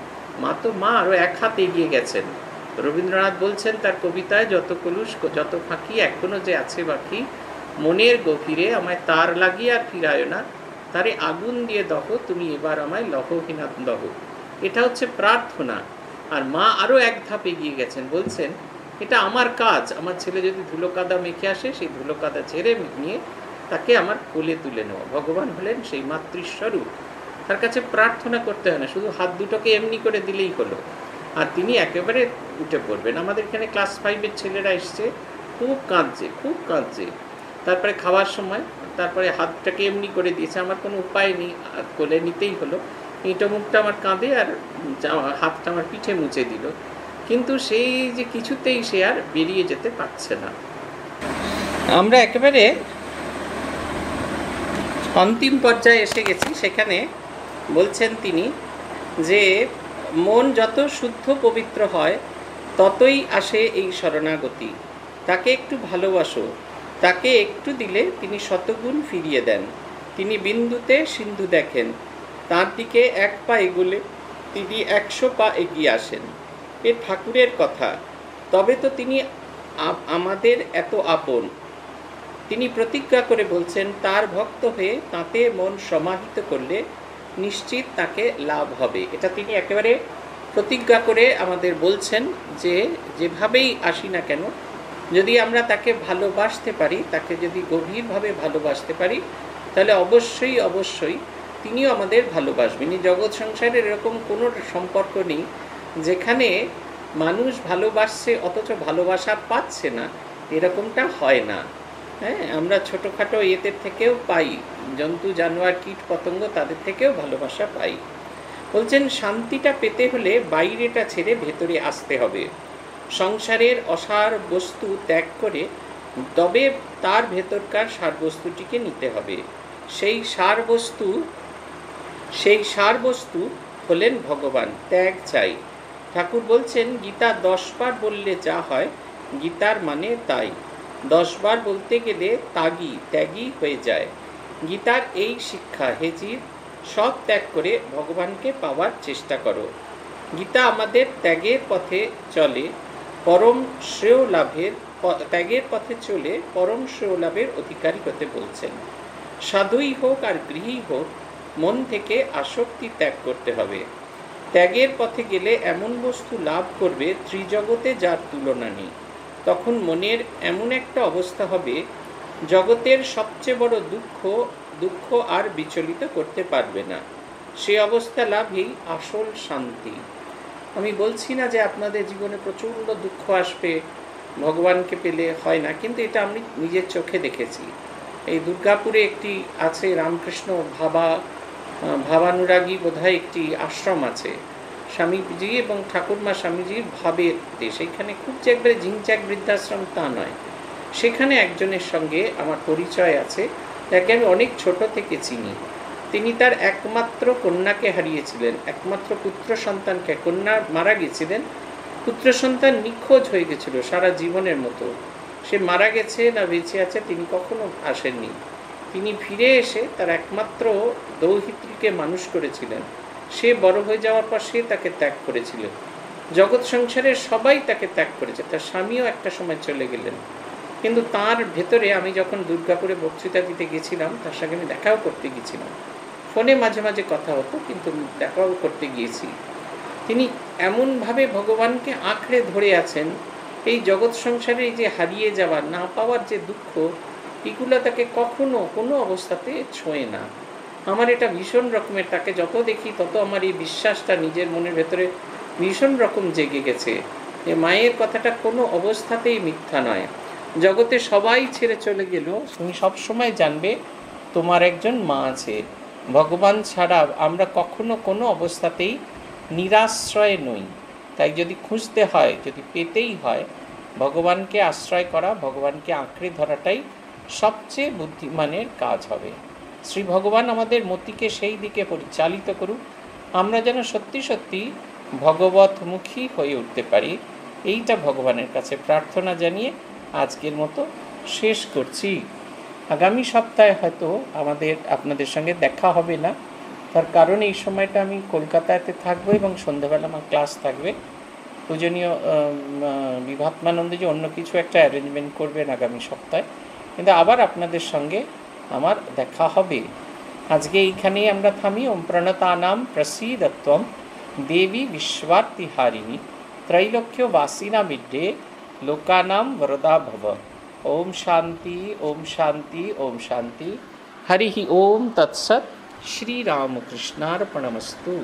মা আরও এক হাত এগিয়ে গেছেন। রবীন্দ্রনাথ বলছেন তার কবিতায়, যত কলুষ যত ফাঁকি এখনো যে আছে বাকি, মনের গভীরে আমায় তার লাগিয়ে আর ফিরায় না, তারে আগুন দিয়ে দহ তুমি এবার আমায় লহহীনা দহ। এটা হচ্ছে প্রার্থনা। আর মা আরও এক ধাপ এগিয়ে গেছেন, বলছেন এটা আমার কাজ, আমার ছেলে যদি ধুলো কাদা মেখে আসে সেই ধুলো কাদা ছেড়ে নিয়ে তাকে আমার কোলে তুলে নেওয়া। ভগবান হলেন সেই মাতৃস্বরূপ, তার কাছে প্রার্থনা করতে হয় না, শুধু হাত দুটোকে এমনি করে দিলেই হলো, আর তিনি একেবারে উঠে পড়বেন। আমাদের এখানে ক্লাস 5-এর ছেলেরা এসছে, খুব কাঁদছে। তারপরে খাওয়ার সময় তারপরে হাতটাকে এমনি করে দিয়েছে, আমার কোনো উপায় নেই, কোলে নিতেই হলো। ইঁটো মুখটা আমার কাঁদে আর হাতটা আমার পিঠে মুছে দিল, কিন্তু সেই যে কিছুতেই সে আর বেরিয়ে যেতে পারছে না। আমরা একেবারে অন্তিম পর্যায়ে এসে গেছি। সেখানে বলছেন তিনি যে মন যত শুদ্ধ পবিত্র হয় ততই আসে এই শরণাগতি। তাকে একটু ভালোবাসো, তাকে একটু দিলে তিনি শতগুণ ফিরিয়ে দেন। তিনি বিন্দুতে সিন্ধু দেখেন, তার দিকে 1 পা এগোলে তিনি 100 পা এগিয়ে আসেন। এ ঠাকুরের কথা, তবে তো তিনি আমাদের এত আপন। তিনি প্রতিজ্ঞা করে বলছেন, তার ভক্ত হয়ে তাতে মন সমাহিত করলে নিশ্চিত তাকে লাভ হবে। এটা তিনি একেবারে প্রতিজ্ঞা করে আমাদের বলছেন যে যেভাবেই আসি না কেন, যদি আমরা তাকে ভালোবাসতে পারি, তাকে যদি গভীরভাবে ভালোবাসতে পারি, তাহলে অবশ্যই তিনিও আমাদের ভালোবাসবেন। এই জগৎ সংসারের এরকম কোনো সম্পর্ক নেই যেখানে মানুষ ভালোবাসছে অথচ ভালোবাসা পাচ্ছে না, এরকমটা হয় না। হ্যাঁ, আমরা ছোটোখাটো এদের থেকেও পাই, জন্তু জানোয়ার কীট পতঙ্গ তাদের থেকেও ভালোবাসা পাই। বলছেন শান্তিটা পেতে হলে বাইরেটা ছেড়ে ভেতরে আসতে হবে। সংসারের অসার বস্তু ত্যাগ করে তবে তার ভেতরকার সারবস্তুটিকে নিতে হবে। সেই সারবস্তু হলেন ভগবান। ত্যাগ চাই। ঠাকুর বলছেন, গীতা 10 বার বললে যা হয়, গীতার মানে তাই। 10 বার বলতে গেলে ত্যাগী হয়ে যায়। গীতার এই শিক্ষা, হে জীব, সব ত্যাগ করে ভগবানকে পাওয়ার চেষ্টা করো। গীতা আমাদের ত্যাগের পথে চলে পরম শ্রেয় লাভের অধিকারী হতে বলছেন। সাধুই হোক আর গৃহী হোক, মন থেকে আসক্তি ত্যাগ করতে হবে। ত্যাগের পথে গেলে এমন বস্তু লাভ করবে ত্রিজগতে যার তুলনা নেই। তখন মনের এমন একটা অবস্থা হবে, জগতের সবচেয়ে বড় দুঃখ আর বিচলিত করতে পারবে না। সে অবস্থা লাভই আসল শান্তি। আমি বলছি না যে আপনাদের জীবনে প্রচণ্ড দুঃখ আসবে, ভগবানকে পেলে হয় না, কিন্তু এটা আমি নিজের চোখে দেখেছি। এই দুর্গাপুরে একটি আছে রামকৃষ্ণ ভাবানুরাগী বোধহয় একটি আশ্রম আছে, স্বামীজি এবং ঠাকুরমা স্বামীজির ভাবের দেশ। এখানে খুব যে একবারে ঝিংচাক বৃদ্ধাশ্রম তা নয়। সেখানে একজনের সঙ্গে আমার পরিচয় আছে, যাকে আমি অনেক ছোট থেকে চিনি। তিনি তার একমাত্র কন্যাকে হারিয়েছিলেন, একমাত্র পুত্র সন্তানকে। কন্যা মারা গেছিলেন, পুত্র সন্তান নিখোঁজ হয়ে গেছিল সারা জীবনের মতো। সে মারা গেছে না বেঁচে আছে তিনি কখনো আসেননি। তিনি ফিরে এসে তার একমাত্র দৌহিত্রীকে মানুষ করেছিলেন। সে বড় হয়ে যাওয়ার পর সে তাকে ত্যাগ করেছিল। জগৎ সংসারের সবাই তাকে ত্যাগ করেছে, তার স্বামীও একটা সময় চলে গেলেন। কিন্তু তার ভেতরে আমি যখন দুর্গাপুরে বক্তৃতা দিতে গেছিলাম, তার সঙ্গে আমি দেখাও করতে গেছিলাম, ফোনে মাঝে মাঝে কথা হতো, কিন্তু দেখাও করতে গিয়েছি। তিনি এমনভাবে ভগবানকে আঁকড়ে ধরে আছেন, এই জগৎ সংসারে এই যে হারিয়ে যাওয়া, না পাওয়ার যে দুঃখ, এগুলো তাকে কখনো কোনো অবস্থাতে ছোঁয় না। আমার এটা ভীষণ রকমের, তাকে যত দেখি তত আমার এই বিশ্বাসটা নিজের মনের ভেতরে ভীষণ রকম জেগে গেছে যে মায়ের কথাটা কোনো অবস্থাতেই মিথ্যা নয়। জগতে সবাই ছেড়ে চলে গেল, তুমি সবসময় জানবে তোমার একজন মা আছে। ভগবান ছাড়া আমরা কখনো কোনো অবস্থাতেই নিরাশ্রয় নই। তাই যদি খুঁজতে হয়, যদি পেতেই হয়, ভগবানকে আশ্রয় করা, ভগবানকে আঁকড়ে ধরাটাই সবচেয়ে বুদ্ধিমানের কাজ হবে। শ্রী ভগবান আমাদের মতিকে সেই দিকে পরিচালিত করুক, আমরা যেন সত্যি সত্যি ভগবতমুখী হয়ে উঠতে পারি। এইটা ভগবানের কাছে প্রার্থনা জানিয়ে আজকের মতো শেষ করছি। আগামী সপ্তাহে হয়তো আপনাদের সঙ্গে দেখা হবে না, তার কারণ এই সময়টা আমি কলকাতাতে থাকবো এবং সন্ধ্যাবেলা আমার ক্লাস থাকবে। পূজনীয় বিভাত্মানন্দজি অন্য কিছু একটা অ্যারেঞ্জমেন্ট করবেন আগামী সপ্তাহে, কিন্তু আবার আপনাদের সঙ্গে আমার দেখা হবে। আজকে এইখানেই আমরা থামি। ওম প্রণতানাম প্রসীদত্বম দেবী বিশ্বর্তিহারিণী ত্রৈলোক্য বাসিনা মিড্ডে লোকানাম বরদা ভব। ওম শান্তি, ওম শান্তি, ওম শান্তি। হরি ওম তৎসৎ। শ্রীরামকৃষ্ণার্পণমস্তু।